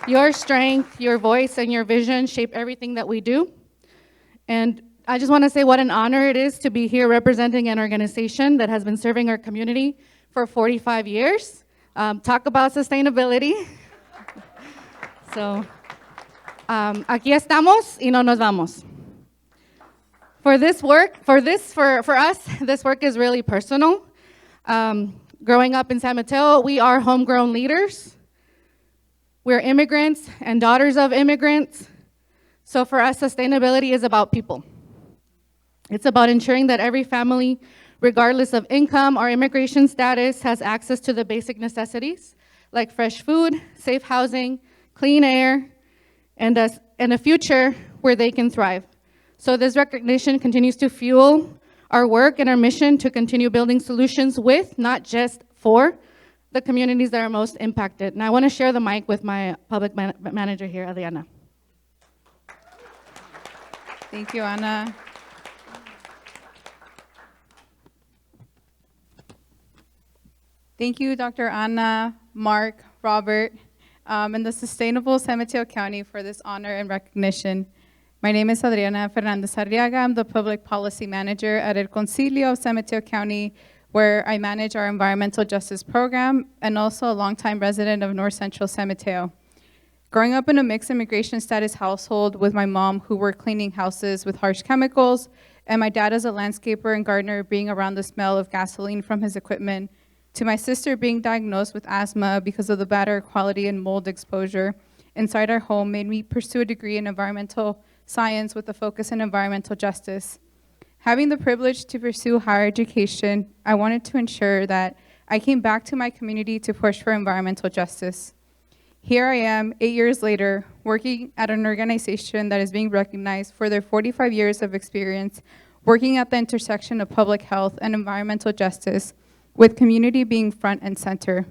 Your strength, your voice, and your vision shape everything that we do. And I just want to say what an honor it is to be here representing an organization that has been serving our community for 45 years. Talk about sustainability. So, aquí estamos y no nos vamos. For us, this work is really personal. Growing up in San Mateo, we are homegrown leaders. We're immigrants and daughters of immigrants. So for us, sustainability is about people. It's about ensuring that every family, regardless of income or immigration status, has access to the basic necessities like fresh food, safe housing, clean air, and a future where they can thrive. So this recognition continues to fuel our work and our mission to continue building solutions with, not just for, the communities that are most impacted. And I want to share the mic with my public manager here, Adriana. Thank you, Ana. Thank you, Dr. Ana, Mark, Robert, and the Sustainable San Mateo County for this honor and recognition. My name is Adriana Fernandez Arriaga. I'm the Public Policy Manager at El Concilio of San Mateo County, where I manage our environmental justice program and also a longtime resident of North Central San Mateo. Growing up in a mixed immigration status household with my mom who worked cleaning houses with harsh chemicals, and my dad as a landscaper and gardener being around the smell of gasoline from his equipment, to my sister being diagnosed with asthma because of the bad air quality and mold exposure inside our home made me pursue a degree in environmental science with a focus in environmental justice. Having the privilege to pursue higher education, I wanted to ensure that I came back to my community to push for environmental justice. Here I am, 8 years later, working at an organization that is being recognized for their 45 years of experience, working at the intersection of public health and environmental justice, with community being front and center.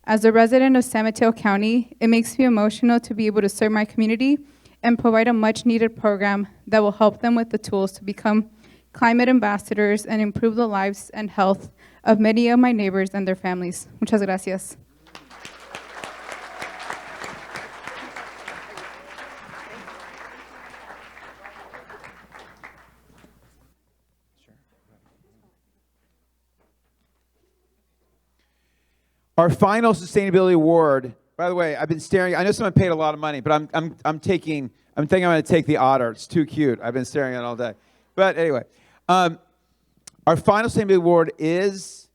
As a resident of San Mateo County, it makes me emotional to be able to serve my community and provide a much-needed program that will help them with the tools to become climate ambassadors and improve the lives and health of many of my neighbors and their families. Muchas gracias. Our final sustainability award. By the way, I've been staring. I know someone paid a lot of money, but I'm thinking I'm going to take the otter. It's too cute. I've been staring at it all day. But anyway, our final sustainability award is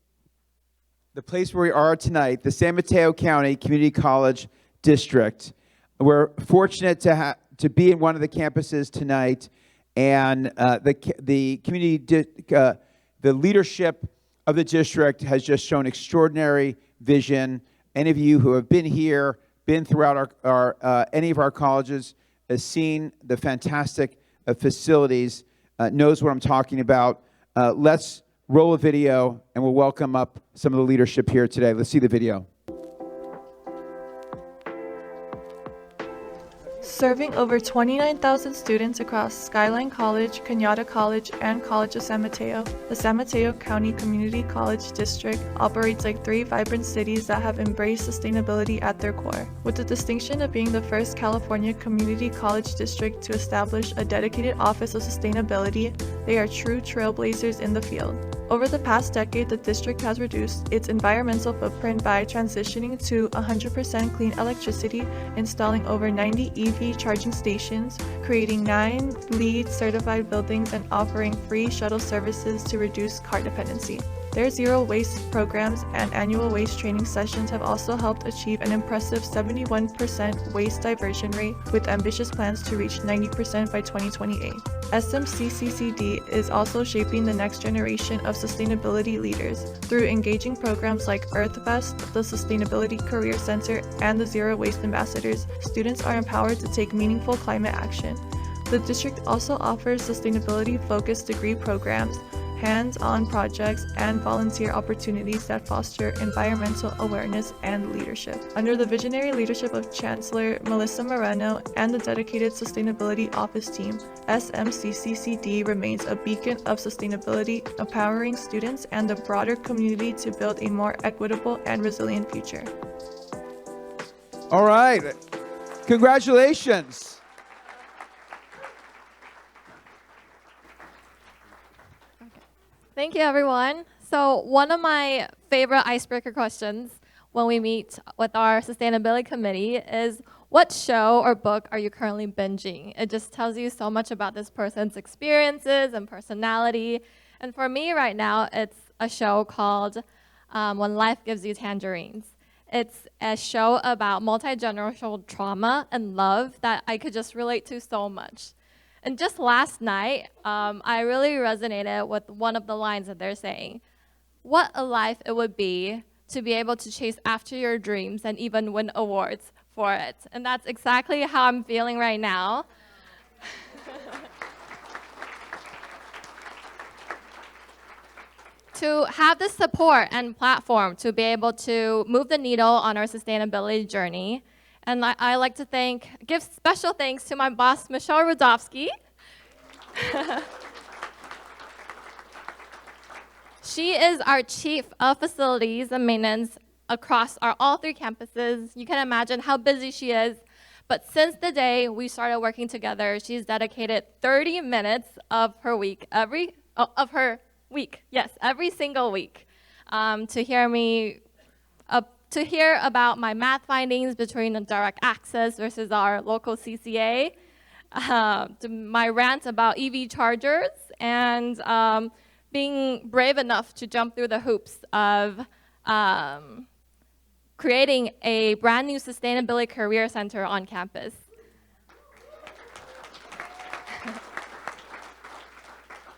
the place where we are tonight, the San Mateo County Community College District. We're fortunate to be in one of the campuses tonight, and the community, the leadership of the district has just shown extraordinary vision. Any of you who have been here, been throughout any of our colleges, has seen the fantastic facilities, knows what I'm talking about. Let's roll a video, and we'll welcome up some of the leadership here today. Let's see the video. Serving over 29,000 students across Skyline College, Cañada College, and College of San Mateo, the San Mateo County Community College District operates like 3 vibrant cities that have embraced sustainability at their core. With the distinction of being the first California Community College District to establish a dedicated Office of Sustainability, they are true trailblazers in the field. Over the past decade, the district has reduced its environmental footprint by transitioning to 100% clean electricity, installing over 90 EV charging stations, creating 9 LEED certified buildings, and offering free shuttle services to reduce car dependency. Their zero waste programs and annual waste training sessions have also helped achieve an impressive 71% waste diversion rate, with ambitious plans to reach 90% by 2028. SMCCCD is also shaping the next generation of sustainability leaders through engaging programs like EarthVest, the Sustainability Career Center, and the Zero Waste Ambassadors. Students are empowered to take meaningful climate action. The district also offers sustainability-focused degree programs, hands-on projects, and volunteer opportunities that foster environmental awareness and leadership. Under the visionary leadership of Chancellor Melissa Moreno and the dedicated Sustainability Office team, SMCCCD remains a beacon of sustainability, empowering students and the broader community to build a more equitable and resilient future. All right. Congratulations. Thank you, everyone. So one of my favorite icebreaker questions when we meet with our sustainability committee is, what show or book are you currently binging? It just tells you so much about this person's experiences and personality. And for me right now, it's a show called When Life Gives You Tangerines. It's a show about multi-generational trauma and love that I could just relate to so much. And just last night, I really resonated with one of the lines that they're saying. What a life it would be to be able to chase after your dreams and even win awards for it. And that's exactly how I'm feeling right now. To have the support and platform to be able to move the needle on our sustainability journey. And I like to give special thanks to my boss, Michelle Rudovsky. She is our chief of facilities and maintenance across all 3 campuses. You can imagine how busy she is. But since the day we started working together, she's dedicated 30 minutes of her week, every single week, to hear about my math findings between the direct access versus our local CCA, to my rant about EV chargers, and being brave enough to jump through the hoops of creating a brand new sustainability career center on campus.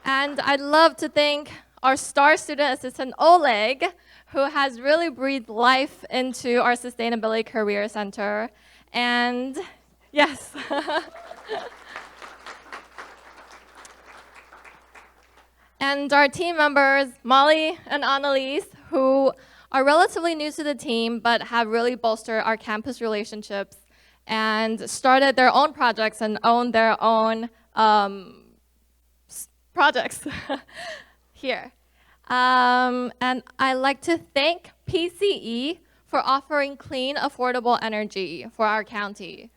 And I'd love to thank our star student assistant, Oleg, who has really breathed life into our Sustainability Career Center. And yes. And our team members, Molly and Annalise, who are relatively new to the team, but have really bolstered our campus relationships and started their own projects and own their own projects here. And I like to thank PCE for offering clean, affordable energy for our county.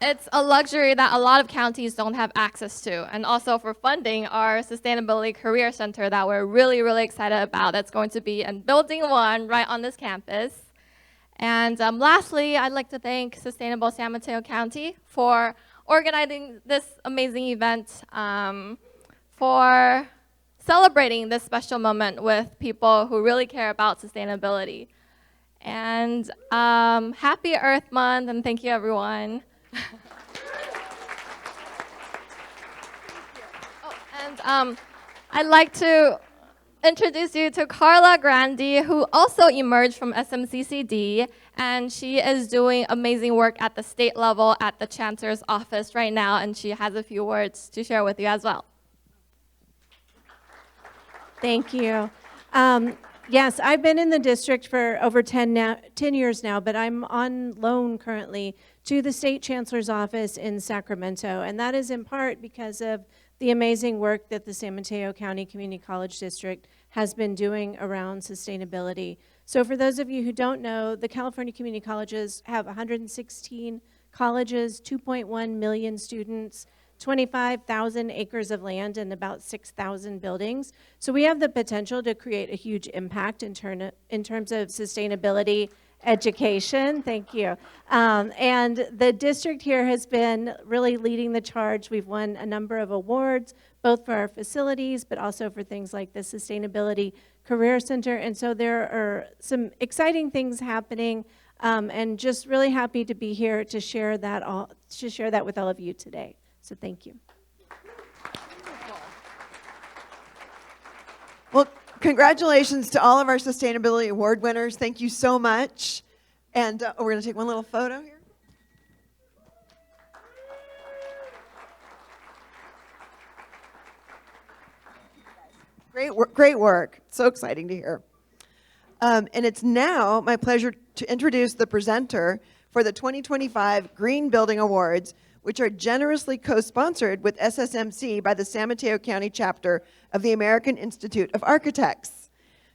It's a luxury that a lot of counties don't have access to, and also for funding our Sustainability Career Center that we're really, really excited about. That's going to be in Building 1 right on this campus. And lastly, I'd like to thank Sustainable San Mateo County for organizing this amazing event, for celebrating this special moment with people who really care about sustainability. And happy Earth Month, and thank you, everyone. I'd like to introduce you to Carla Grandi, who also emerged from SMCCD, and she is doing amazing work at the state level at the Chancellor's office right now, and she has a few words to share with you as well. Thank you. Yes, I've been in the district for over 10 years now, but I'm on loan currently to the State Chancellor's office in Sacramento, and that is in part because of the amazing work that the San Mateo County Community College District has been doing around sustainability. So for those of you who don't know, the California Community Colleges have 116 colleges, 2.1 million students, 25,000 acres of land, and about 6,000 buildings. So we have the potential to create a huge impact in terms of sustainability education. Thank you. And the district here has been really leading the charge. We've won a number of awards, both for our facilities, but also for things like the Sustainability Career Center. And so there are some exciting things happening, and just really happy to be here to share that with all of you today. So thank you. Well, congratulations to all of our Sustainability Award winners. Thank you so much. And we're going to take one little photo here. Great work. So exciting to hear. And it's now my pleasure to introduce the presenter for the 2025 Green Building Awards, which are generously co-sponsored with SSMC by the San Mateo County chapter of the American Institute of Architects.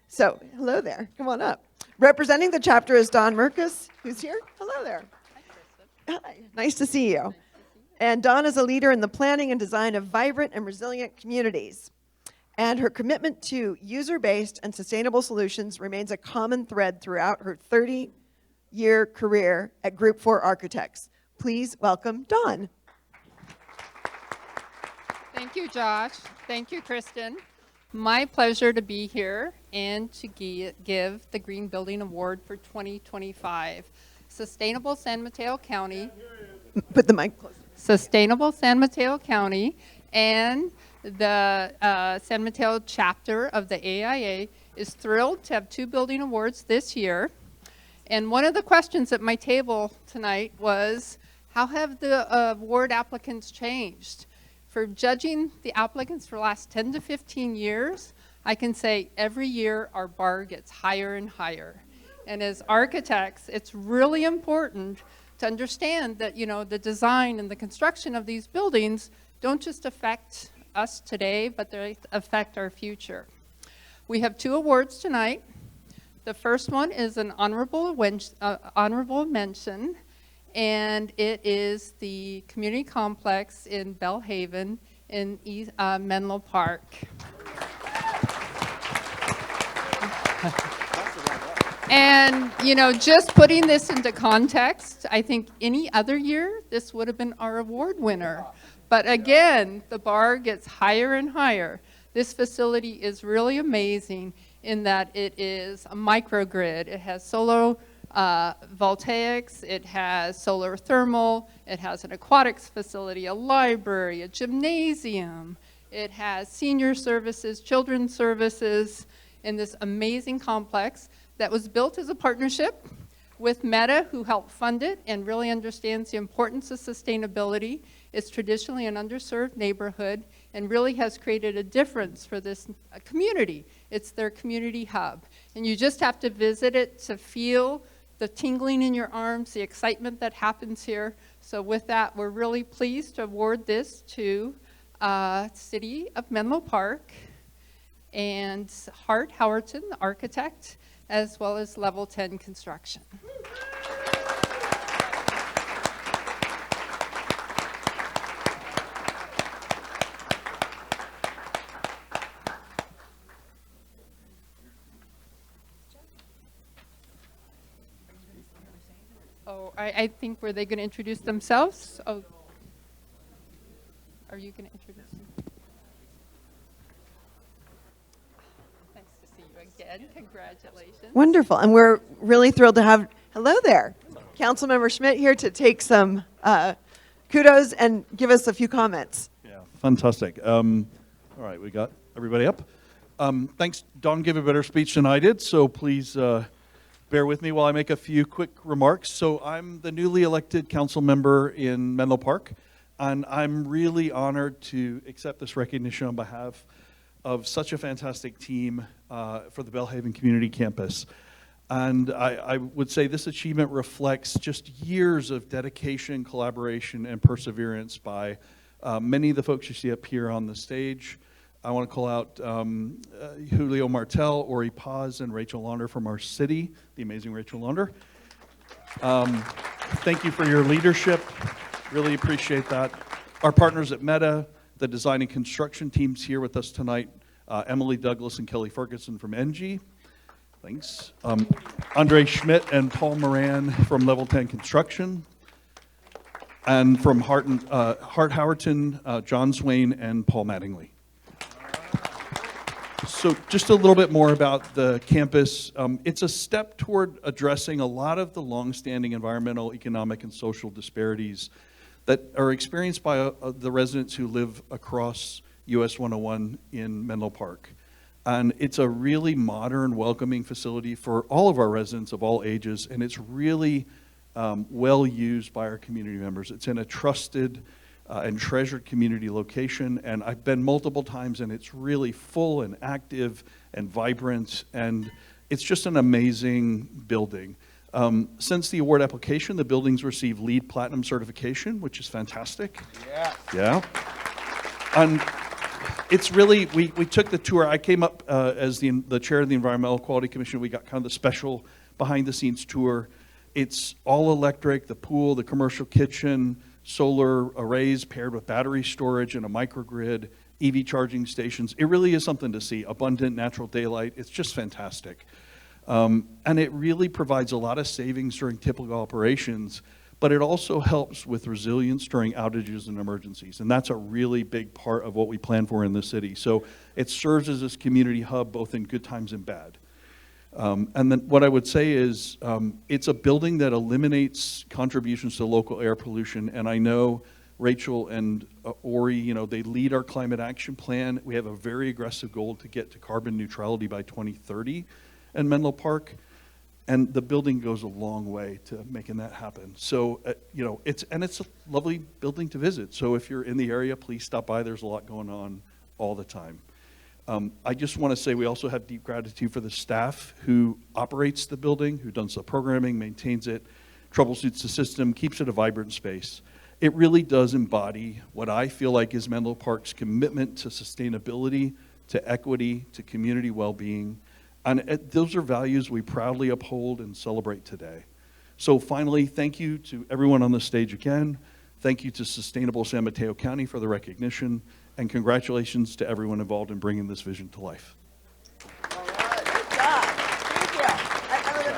So, hello there. Come on up. Representing the chapter is Dawn Merkus, who's here. Hello there. Hi. Nice to see you. And Dawn is a leader in the planning and design of vibrant and resilient communities. And her commitment to user-based and sustainable solutions remains a common thread throughout her 30-year career at Group 4 Architects. Please welcome Dawn. Thank you, Josh. Thank you, Kristen. My pleasure to be here and to give the Green Building Award for 2025. Sustainable San Mateo County. Put the mic closer. Sustainable San Mateo County and the San Mateo chapter of the AIA is thrilled to have 2 building awards this year. And one of the questions at my table tonight was, how have the award applicants changed? For judging the applicants for the last 10 to 15 years, I can say every year our bar gets higher and higher. And as architects, it's really important to understand that, you know, the design and the construction of these buildings don't just affect us today, but they affect our future. We have 2 awards tonight. The first one is an honorable mention, and it is the community complex in Bellhaven in Menlo Park. And, you know, just putting this into context, I think any other year, this would have been our award winner. But again, the bar gets higher and higher. This facility is really amazing in that it is a microgrid. It has solar voltaics, it has solar thermal, it has an aquatics facility, a library, a gymnasium. It has senior services, children's services in this amazing complex that was built as a partnership with Meta, who helped fund it and really understands the importance of sustainability. It's traditionally an underserved neighborhood and really has created a difference for this community. It's their community hub. And you just have to visit it to feel the tingling in your arms, the excitement that happens here. So with that, we're really pleased to award this to City of Menlo Park and Hart Howerton, the architect, as well as Level 10 Construction. Oh, I think, were they going to introduce themselves? Oh, are you going to introduce them? Nice to see you again. Congratulations. Wonderful. And we're really thrilled to have, hello there, Councilmember Schmidt here to take some kudos and give us a few comments. Yeah, fantastic. All right, we got everybody up. Thanks. Dawn gave a better speech than I did, so please bear with me while I make a few quick remarks. So I'm the newly elected council member in Menlo Park, and I'm really honored to accept this recognition on behalf of such a fantastic team for the Bellhaven Community Campus. And I would say this achievement reflects just years of dedication, collaboration, and perseverance by many of the folks you see up here on the stage. I want to call out Julio Martel, Ori Paz, and Rachel Launder from our city, the amazing Rachel Launder. Thank you for your leadership. Really appreciate that. Our partners at Meta, the design and construction teams here with us tonight, Emily Douglas and Kelly Ferguson from NG. Thanks. Andre Schmidt and Paul Moran from Level 10 Construction. And from Hart Howerton, John Swain and Paul Mattingly. So just a little bit more about the campus. It's a step toward addressing a lot of the longstanding environmental, economic, and social disparities that are experienced by the residents who live across US 101 in Menlo Park. And it's a really modern, welcoming facility for all of our residents of all ages, and it's really well used by our community members. It's in a trusted and treasured community location, and I've been multiple times, and it's really full and active and vibrant, and it's just an amazing building. Since the award application, the building's received LEED Platinum certification, which is fantastic. Yeah. And it's really, we took the tour. I came up as the chair of the Environmental Quality Commission. We got kind of the special behind-the-scenes tour. It's all electric, the pool, the commercial kitchen, solar arrays paired with battery storage and a microgrid, EV charging stations. It really is something to see. Abundant natural daylight. It's just fantastic. And it really provides a lot of savings during typical operations, but it also helps with resilience during outages and emergencies. And that's a really big part of what we plan for in the city. So it serves as this community hub both in good times and bad. And then what I would say is it's a building that eliminates contributions to local air pollution. And I know Rachel and Ori, you know, they lead our climate action plan. We have a very aggressive goal to get to carbon neutrality by 2030 in Menlo Park. And the building goes a long way to making that happen. So, you know, it's a lovely building to visit. So if you're in the area, please stop by. There's a lot going on all the time. I just want to say we also have deep gratitude for the staff who operates the building, who does the programming, maintains it, troubleshoots the system, keeps it a vibrant space. It really does embody what I feel like is Menlo Park's commitment to sustainability, to equity, to community well-being. And those are values we proudly uphold and celebrate today. So finally, thank you to everyone on the stage again. Thank you to Sustainable San Mateo County for the recognition. And congratulations to everyone involved in bringing this vision to life. All right, good job. Thank you.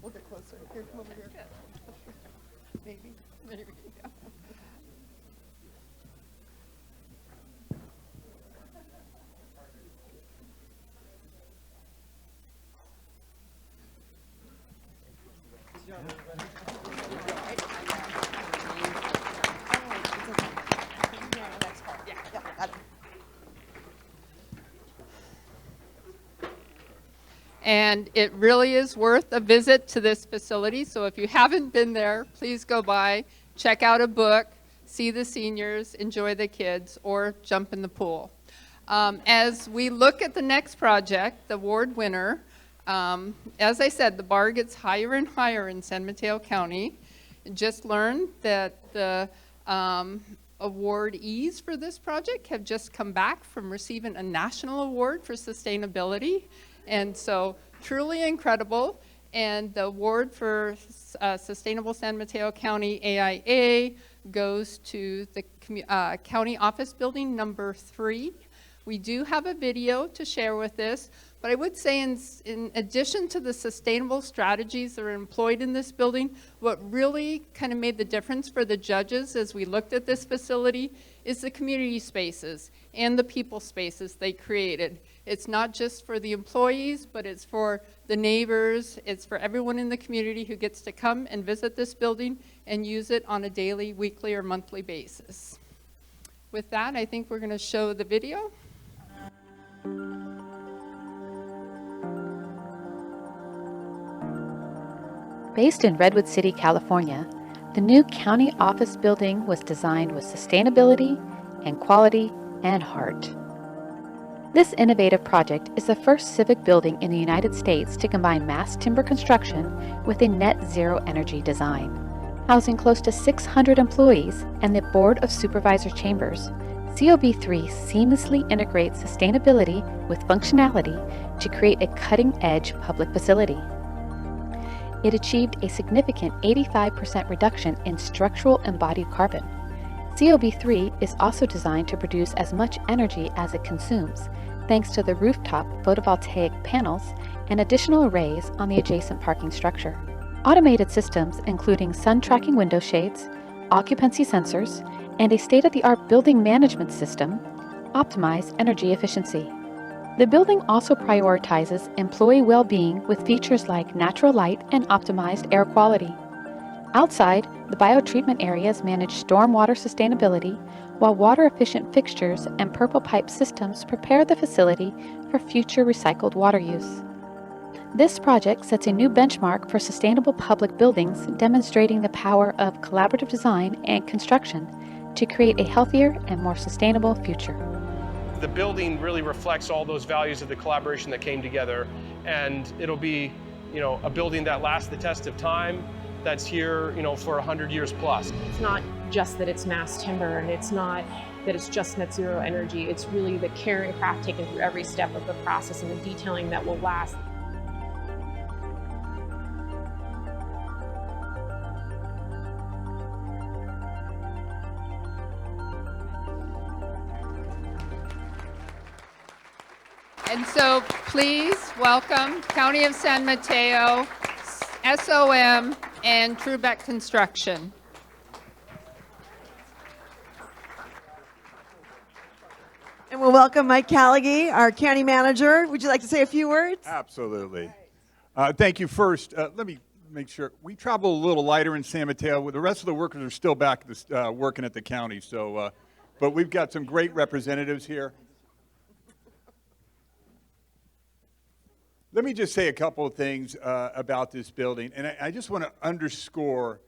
We'll get closer. Here, come over here. Maybe. There we go. And it really is worth a visit to this facility. So if you haven't been there, please go by, check out a book, see the seniors, enjoy the kids, or jump in the pool. As we look at the next project, the award winner, as I said, the bar gets higher and higher in San Mateo County. Just learned that the awardees for this project have just come back from receiving a national award for sustainability. And so truly incredible. And the award for Sustainable San Mateo County AIA goes to the County Office Building number 3. We do have a video to share with this, but I would say in addition to the sustainable strategies that are employed in this building, what really kind of made the difference for the judges as we looked at this facility is the community spaces and the people spaces they created. It's not just for the employees, but it's for the neighbors. It's for everyone in the community who gets to come and visit this building and use it on a daily, weekly, or monthly basis. With that, I think we're going to show the video. Based in Redwood City, California, the new county office building was designed with sustainability and quality and heart. This innovative project is the first civic building in the United States to combine mass timber construction with a net zero energy design. Housing close to 600 employees and the Board of Supervisor chambers, COB3 seamlessly integrates sustainability with functionality to create a cutting-edge public facility. It achieved a significant 85% reduction in structural embodied carbon. COB3 is also designed to produce as much energy as it consumes, thanks to the rooftop photovoltaic panels and additional arrays on the adjacent parking structure. Automated systems, including sun tracking window shades, occupancy sensors, and a state-of-the-art building management system, optimize energy efficiency. The building also prioritizes employee well-being with features like natural light and optimized air quality. Outside, the biotreatment areas manage stormwater sustainability, while water-efficient fixtures and purple pipe systems prepare the facility for future recycled water use. This project sets a new benchmark for sustainable public buildings, demonstrating the power of collaborative design and construction to create a healthier and more sustainable future. The building really reflects all those values of the collaboration that came together, and it'll be, a building that lasts the test of time, that's here, for 100 years plus. It's not just that it's mass timber, and it's not that it's just net zero energy. It's really the care and craft taken through every step of the process and the detailing that will last. And so please welcome County of San Mateo, SOM, and Trubeck Construction. And we'll welcome Mike Callaghy, our county manager. Would you like to say a few words? Absolutely. Thank you. First, let me make sure. We travel a little lighter in San Mateo. The rest of the workers are still back working at the county. So, but we've got some great representatives here. Let me just say a couple of things about this building. And I just want to underscore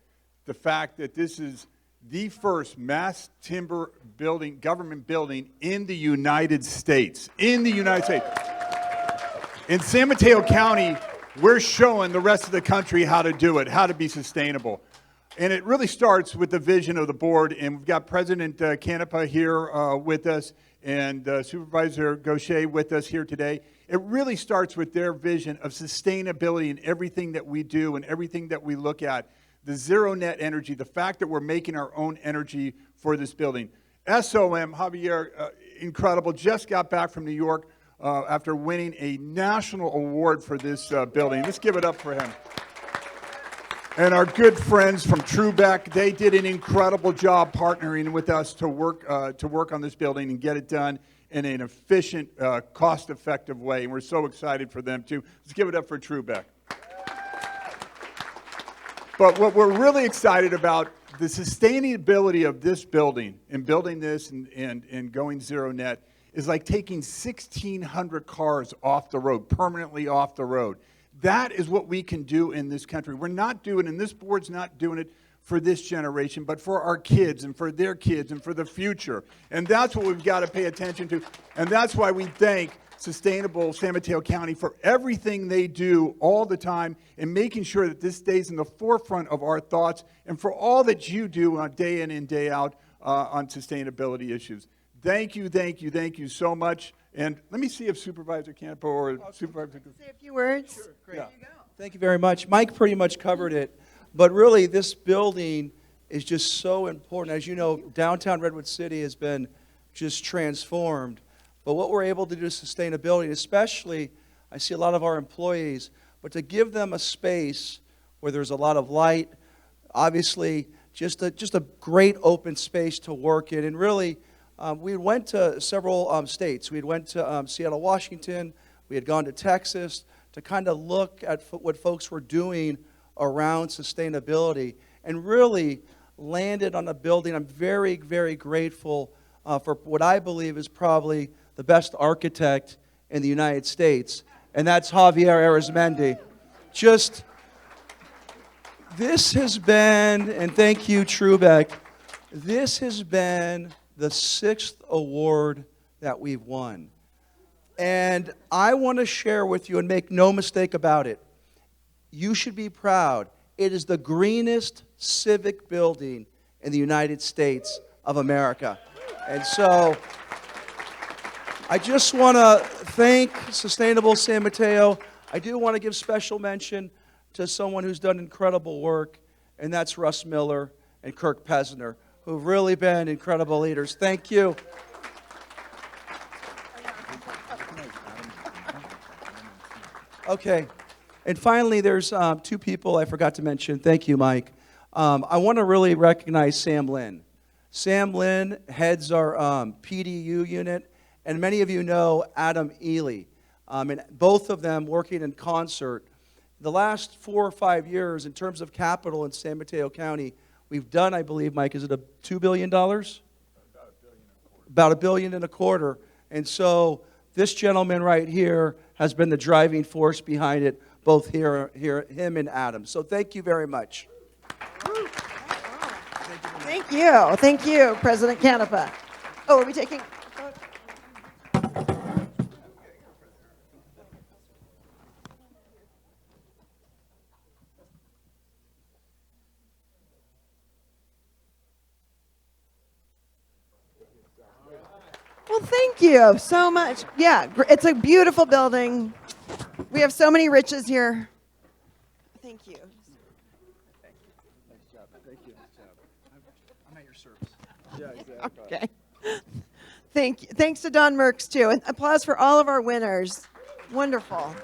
the fact that this is the first mass timber building, government building in the United States. In the United States. In San Mateo County, we're showing the rest of the country how to do it, how to be sustainable. And it really starts with the vision of the board. And we've got President Canepa here with us and Supervisor Gaucher with us here today. It really starts with their vision of sustainability in everything that we do and everything that we look at. The zero net energy, the fact that we're making our own energy for this building. SOM, Javier, incredible, just got back from New York after winning a national award for this building. Let's give it up for him. And our good friends from Trubeck, they did an incredible job partnering with us to work on this building and get it done in an efficient, cost-effective way. And we're so excited for them, too. Let's give it up for Trubeck. But what we're really excited about, the sustainability of this building and building this and going zero net is like taking 1,600 cars off the road, permanently off the road. That is what we can do in this country. We're not doing it, and this board's not doing it for this generation, but for our kids and for their kids and for the future. And that's what we've got to pay attention to. And that's why we thank Sustainable San Mateo County for everything they do all the time and making sure that this stays in the forefront of our thoughts and for all that you do on day in and day out on sustainability issues. Thank you, thank you, thank you so much. And let me see if Supervisor Canepa or Supervisor... Say a few words. Sure, great. Yeah. Thank you very much. Mike pretty much covered it. But really, this building is just so important. As you know, downtown Redwood City has been just transformed. But what we're able to do is sustainability, especially, I see a lot of our employees, but to give them a space where there's a lot of light, obviously, just a great open space to work in. And really, we went to several states. We went to Seattle, Washington. We had gone to Texas to kind of look at what folks were doing around sustainability and really landed on a building. I'm very, very grateful for what I believe is probably the best architect in the United States, and that's Javier Arizmendi. This has been, and thank you, Trubeck, this has been the 6th award that we've won. And I want to share with you, and make no mistake about it, you should be proud. It is the greenest civic building in the United States of America. And so I just want to thank Sustainable San Mateo. I do want to give special mention to someone who's done incredible work, and that's Russ Miller and Kirk Pesner, who've really been incredible leaders. Thank you. Okay, and finally, there's two people I forgot to mention. Thank you, Mike. I want to really recognize Sam Lynn. Sam Lynn heads our PDU unit, and many of you know Adam Ely. And both of them working in concert. The last 4 or 5 years, in terms of capital in San Mateo County, we've done, I believe, Mike, is it $2 billion? About $1.25 billion. And so this gentleman right here has been the driving force behind it, both here him and Adam. So thank you very much. Thank you, President Canepa. Oh, are we taking? Well, thank you so much. Yeah, it's a beautiful building. We have so many riches here. Thank you. Nice job. Thank you. Nice job. I'm at your service. Yeah, exactly. Okay. Thank you. Thanks to Don Merckx, too. And applause for all of our winners. Wonderful.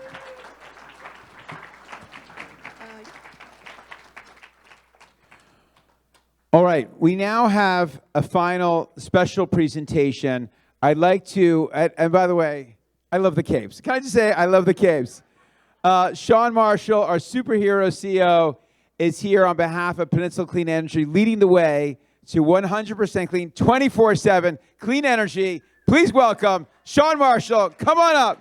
All right, we now have a final special presentation. I'd like to, and by the way, I love the capes. Can I just say I love the capes? Sean Marshall, our superhero CEO, is here on behalf of Peninsula Clean Energy, leading the way to 100% clean, 24/7 clean energy. Please welcome Sean Marshall. Come on up.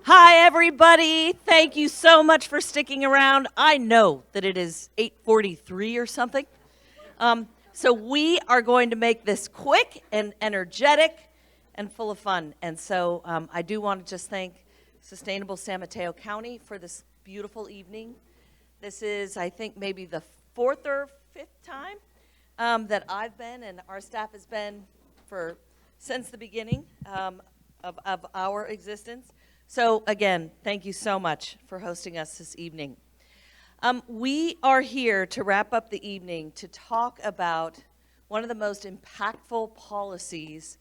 Hi, everybody. Thank you so much for sticking around. I know that it is 8:43 or something. So we are going to make this quick and energetic and full of fun. And so I do want to just thank Sustainable San Mateo County for this beautiful evening. This is, I think, maybe the 4th or 5th time that I've been and our staff has been since the beginning of our existence. So again, thank you so much for hosting us this evening. We are here to wrap up the evening to talk about one of the most impactful policies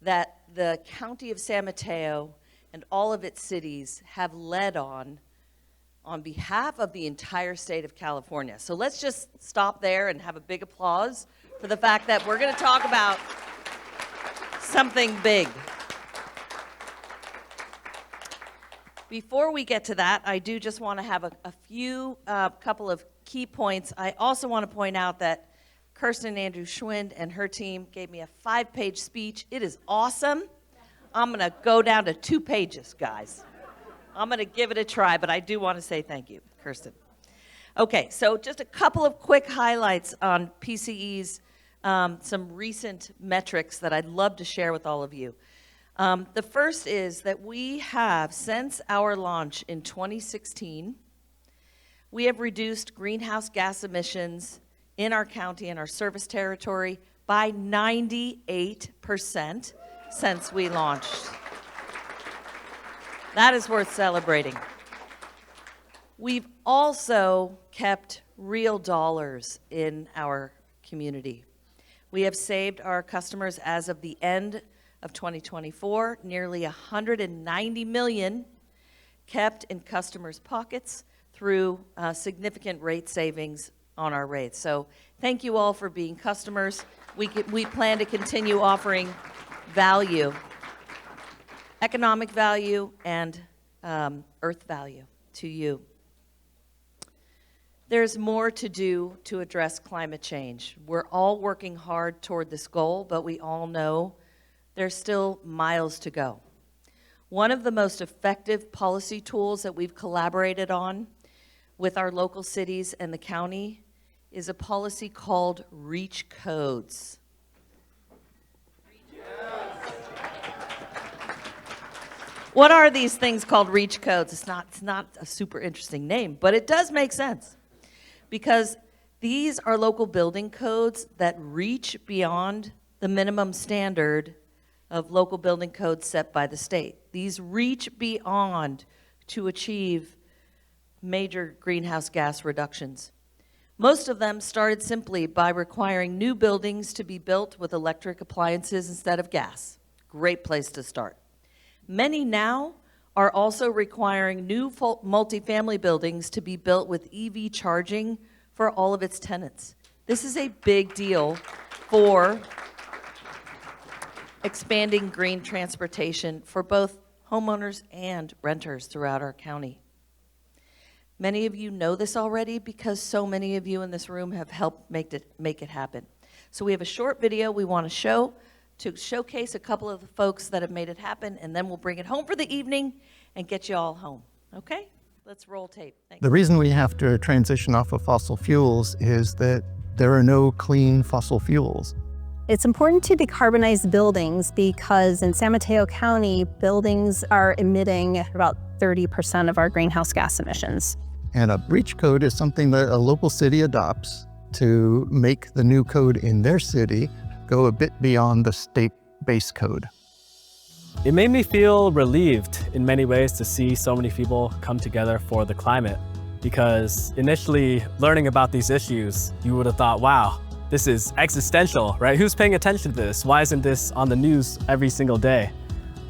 that the County of San Mateo and all of its cities have led on behalf of the entire state of California. So let's just stop there and have a big applause for the fact that we're going to talk about something big. Before we get to that, I do just want to have a couple of key points. I also want to point out that Kirsten Andrew Schwind and her team gave me a 5-page speech. It is awesome. I'm going to go down to 2 pages, guys. I'm going to give it a try, but I do want to say thank you, Kirsten. Okay, so just a couple of quick highlights on PCE's, some recent metrics that I'd love to share with all of you. The first is that we have, since our launch in 2016, we have reduced greenhouse gas emissions in our county and our service territory by 98% since we launched. That is worth celebrating. We've also kept real dollars in our community. We have saved our customers as of the end of 2024, nearly $190 million kept in customers' pockets through significant rate savings on our rates. So thank you all for being customers. We plan to continue offering value, economic value, and earth value to you. There's more to do to address climate change. We're all working hard toward this goal, but we all know there's still miles to go. One of the most effective policy tools that we've collaborated on with our local cities and the county is a policy called REACH codes. What are these things called reach codes? It's not a super interesting name, but it does make sense because these are local building codes that reach beyond the minimum standard of local building codes set by the state. These reach beyond to achieve major greenhouse gas reductions. Most of them started simply by requiring new buildings to be built with electric appliances instead of gas. Great place to start. Many now are also requiring new multifamily buildings to be built with EV charging for all of its tenants. This is a big deal for expanding green transportation for both homeowners and renters throughout our county. Many of you know this already because so many of you in this room have helped make it happen. So we have a short video we want to show to showcase a couple of the folks that have made it happen, and then we'll bring it home for the evening and get you all home. Okay? Let's roll tape. Thanks. The reason we have to transition off of fossil fuels is that there are no clean fossil fuels. It's important to decarbonize buildings because in San Mateo County, buildings are emitting about 30% of our greenhouse gas emissions. And a breach code is something that a local city adopts to make the new code in their city go a bit beyond the state base code. It made me feel relieved in many ways to see so many people come together for the climate, because initially learning about these issues, you would have thought, wow, this is existential, right? Who's paying attention to this? Why isn't this on the news every single day?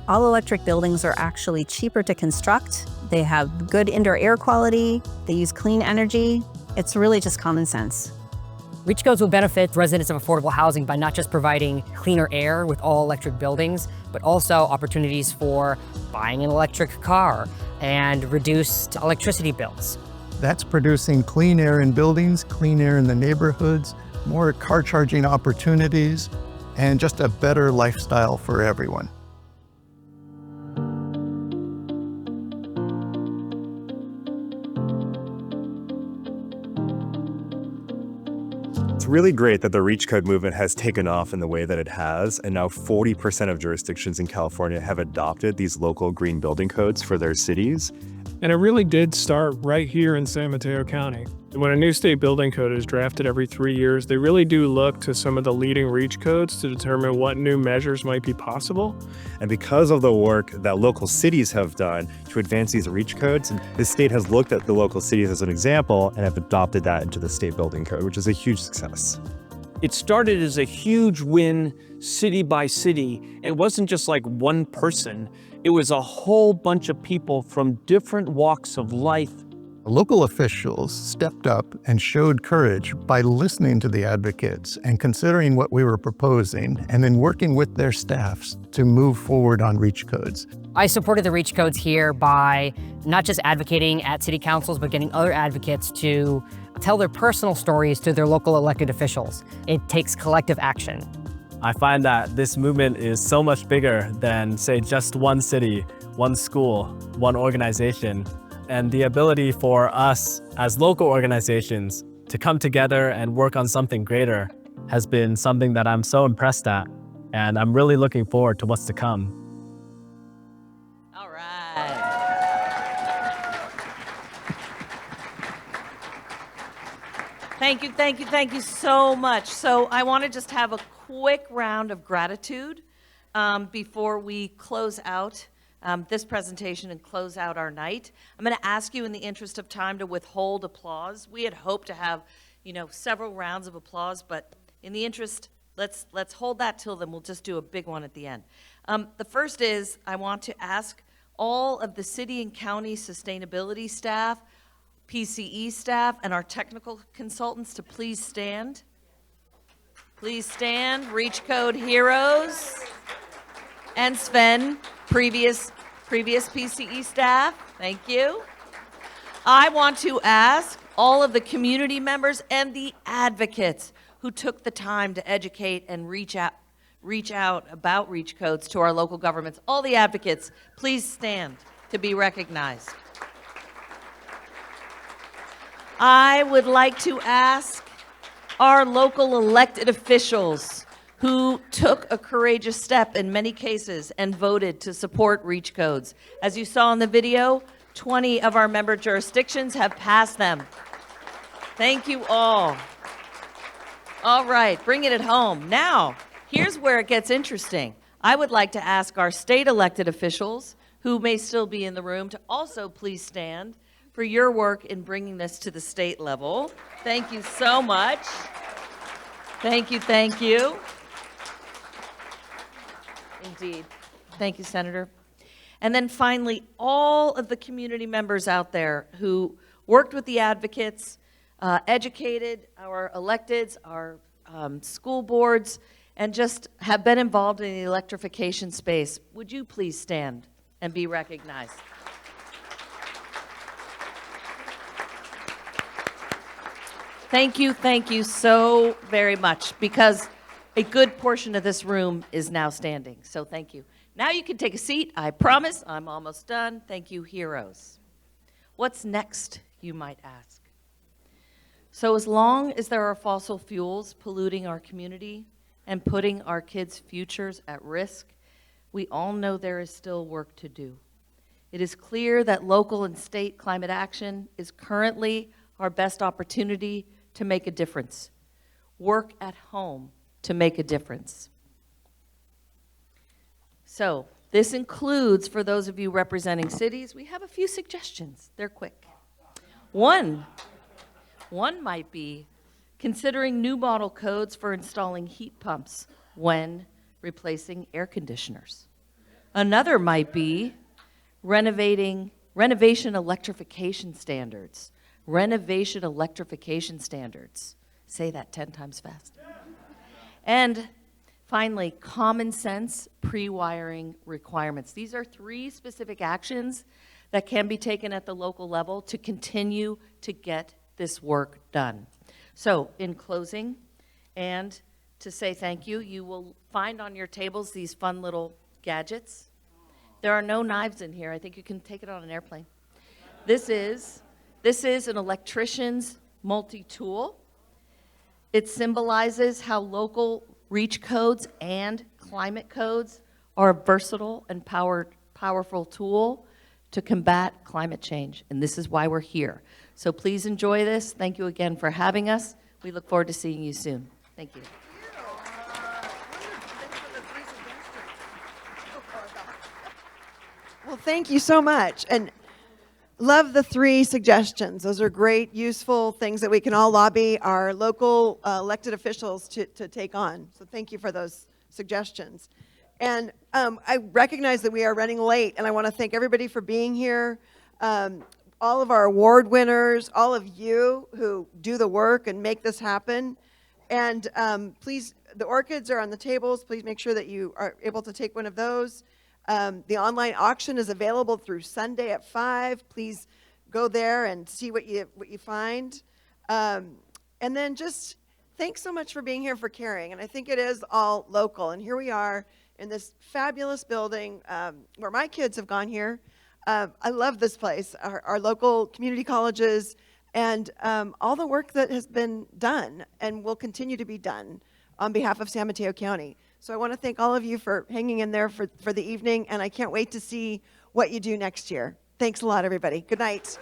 All electric buildings are actually cheaper to construct. They have good indoor air quality. They use clean energy. It's really just common sense. Reach codes will benefit residents of affordable housing by not just providing cleaner air with all electric buildings, but also opportunities for buying an electric car and reduced electricity bills. That's producing clean air in buildings, clean air in the neighborhoods, more car charging opportunities, and just a better lifestyle for everyone. It's really great that the REACH code movement has taken off in the way that it has, and now 40% of jurisdictions in California have adopted these local green building codes for their cities. And it really did start right here in San Mateo County. When a new state building code is drafted every 3 years, they really do look to some of the leading REACH codes to determine what new measures might be possible. And because of the work that local cities have done to advance these REACH codes, the state has looked at the local cities as an example and have adopted that into the state building code, which is a huge success. It started as a huge win city by city. It wasn't just like one person. It was a whole bunch of people from different walks of life. Local officials stepped up and showed courage by listening to the advocates and considering what we were proposing, and then working with their staffs to move forward on REACH codes. I supported the REACH codes here by not just advocating at city councils, but getting other advocates to tell their personal stories to their local elected officials. It takes collective action. I find that this movement is so much bigger than, say, just one city, one school, one organization. And the ability for us as local organizations to come together and work on something greater has been something that I'm so impressed at. And I'm really looking forward to what's to come. All right. Thank you, thank you, thank you so much. So I want to just have a quick round of gratitude before we close out this presentation and close out our night. I'm going to ask you in the interest of time to withhold applause. We had hoped to have, several rounds of applause, but in the interest, let's hold that till then. We'll just do a big one at the end. The first is I want to ask all of the city and county sustainability staff, PCE staff, and our technical consultants to please stand. Please stand. REACH code heroes. And Sven, previous PCE staff, thank you. I want to ask all of the community members and the advocates who took the time to educate and reach out about REACH codes to our local governments. All the advocates, please stand to be recognized. I would like to ask our local elected officials who took a courageous step in many cases and voted to support REACH codes. As you saw in the video, 20 of our member jurisdictions have passed them. Thank you all. All right, bringing it home. Now, here's where it gets interesting. I would like to ask our state elected officials, who may still be in the room, to also please stand for your work in bringing this to the state level. Thank you so much. Thank you, thank you. Indeed. Thank you, Senator. And then finally, all of the community members out there who worked with the advocates, educated our electeds, our school boards, and just have been involved in the electrification space. Would you please stand and be recognized? Thank you so very much, because a good portion of this room is now standing, so thank you. Now you can take a seat. I promise I'm almost done. Thank you, heroes. What's next, you might ask? So as long as there are fossil fuels polluting our community and putting our kids' futures at risk, we all know there is still work to do. It is clear that local and state climate action is currently our best opportunity to make a difference. Work at home to make a difference. So this includes, for those of you representing cities, we have a few suggestions. They're quick. One might be considering new model codes for installing heat pumps when replacing air conditioners. Another might be renovation electrification standards. Renovation electrification standards. Say that 10 times fast. And finally, common sense pre-wiring requirements. These are 3 specific actions that can be taken at the local level to continue to get this work done. So in closing, and to say thank you, you will find on your tables these fun little gadgets. There are no knives in here. I think you can take it on an airplane. This is an electrician's multi-tool. It symbolizes how local REACH codes and climate codes are a versatile and powerful tool to combat climate change. And this is why we're here. So please enjoy this. Thank you again for having us. We look forward to seeing you soon. Thank you. Well, thank you so much. And love the 3 suggestions. Those are great, useful things that we can all lobby our local elected officials to take on. So thank you for those suggestions. And I recognize that we are running late, and I want to thank everybody for being here. All of our award winners, all of you who do the work and make this happen. And please, the orchids are on the tables. Please make sure that you are able to take one of those. The online auction is available through Sunday at 5. Please go there and see what you find. And then just thanks so much for being here, for caring. And I think it is all local. And here we are in this fabulous building where my kids have gone here. I love this place, our local community colleges, and all the work that has been done and will continue to be done on behalf of San Mateo County. So I want to thank all of you for hanging in there for the evening, and I can't wait to see what you do next year. Thanks a lot, everybody. Good night.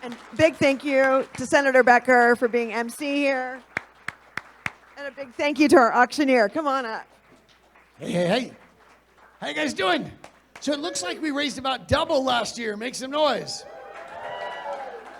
And big thank you to Senator Becker for being MC here. And a big thank you to our auctioneer. Come on up. Hey. How you guys doing? So it looks like we raised about double last year. Make some noise.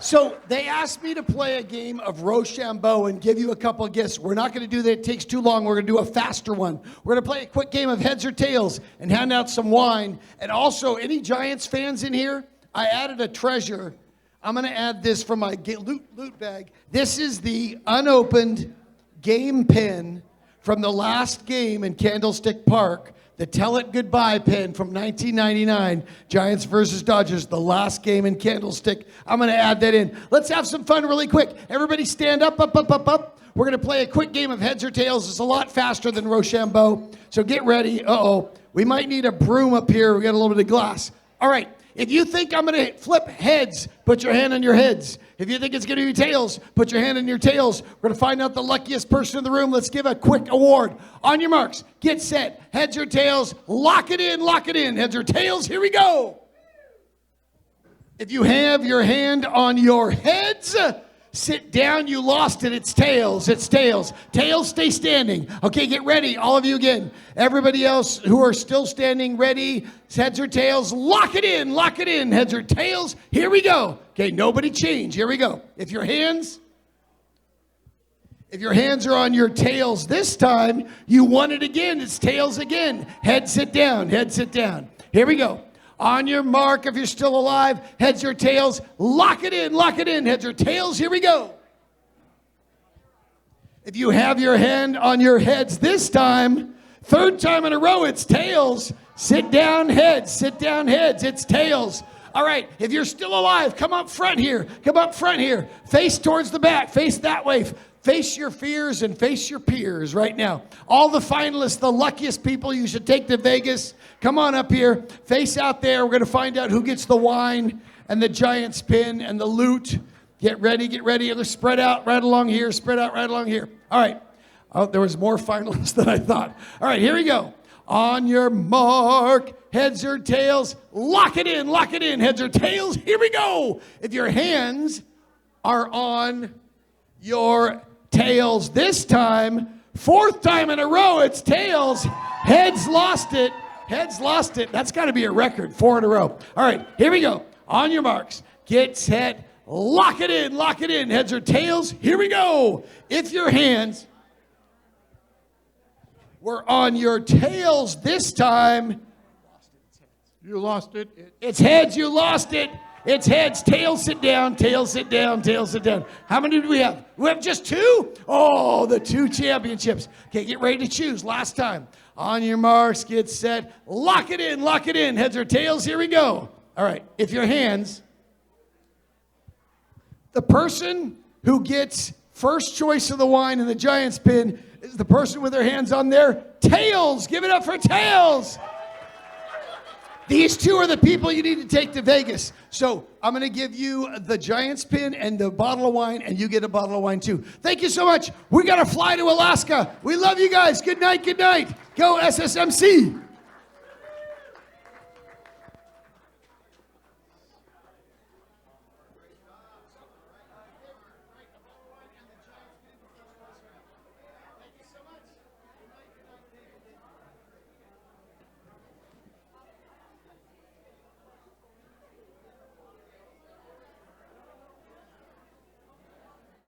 So they asked me to play a game of Rochambeau and give you a couple of gifts. We're not going to do that. It takes too long. We're going to do a faster one. We're going to play a quick game of heads or tails and hand out some wine. And also, any Giants fans in here? I added a treasure. I'm going to add this from my loot bag. This is the unopened game pin from the last game in Candlestick Park. The Tell It Goodbye pin from 1999, Giants versus Dodgers, the last game in Candlestick. I'm going to add that in. Let's have some fun really quick. Everybody stand up. We're going to play a quick game of heads or tails. It's a lot faster than Rochambeau, so get ready. We might need a broom up here. We got a little bit of glass. All right, If you think I'm going to flip heads, put your hand on your heads. If you think it's going to be tails, put your hand on your tails. We're going to find out the luckiest person in the room. Let's give a quick award. On your marks, get set. Heads or tails, lock it in, lock it in. Heads or tails, here we go. If you have your hand on your heads, sit down, you lost it. It's tails, it's tails. Tails, stay standing. Okay, get ready, all of you again. Everybody else who are still standing, ready, heads or tails, lock it in, heads or tails, here we go. Okay, nobody change, here we go. If your hands are on your tails this time, you won it again, it's tails again. Head, sit down, head, sit down. Here we go. On your mark, if you're still alive, heads or tails, lock it in, heads or tails, here we go. If you have your hand on your heads this time, third time in a row, it's tails. Sit down, heads, it's tails. All right, if you're still alive, come up front here, face towards the back, face that way. Face your fears and face your peers right now. All the finalists, the luckiest people you should take to Vegas, come on up here. Face out there. We're going to find out who gets the wine and the giant spin and the loot. Get ready, get ready. Let's spread out right along here, All right. Oh, there was more finalists than I thought. All right, here we go. On your mark, heads or tails, lock it in, heads or tails, here we go. If your hands are on your tails this time, fourth time in a row, it's tails. Heads lost it. That's got to be a record, 4 in a row. All right, here we go. On your marks, get set, lock it in, heads or tails, here we go. If your hands were on your tails this time, you lost it. It's heads, you lost it. It's heads, tails, sit down, tails, sit down, tails, sit down. How many do we have? We have just 2? Oh, the 2 championships. Okay, get ready to choose. Last time. On your marks, get set, lock it in, heads or tails, here we go. All right, if your hands, the person who gets first choice of the wine and the giant spin is the person with their hands on their tails. Give it up for tails. These 2 are the people you need to take to Vegas. So I'm going to give you the giant spin and the bottle of wine, and you get a bottle of wine too. Thank you so much. We got to fly to Alaska. We love you guys. Good night. Go SSMC.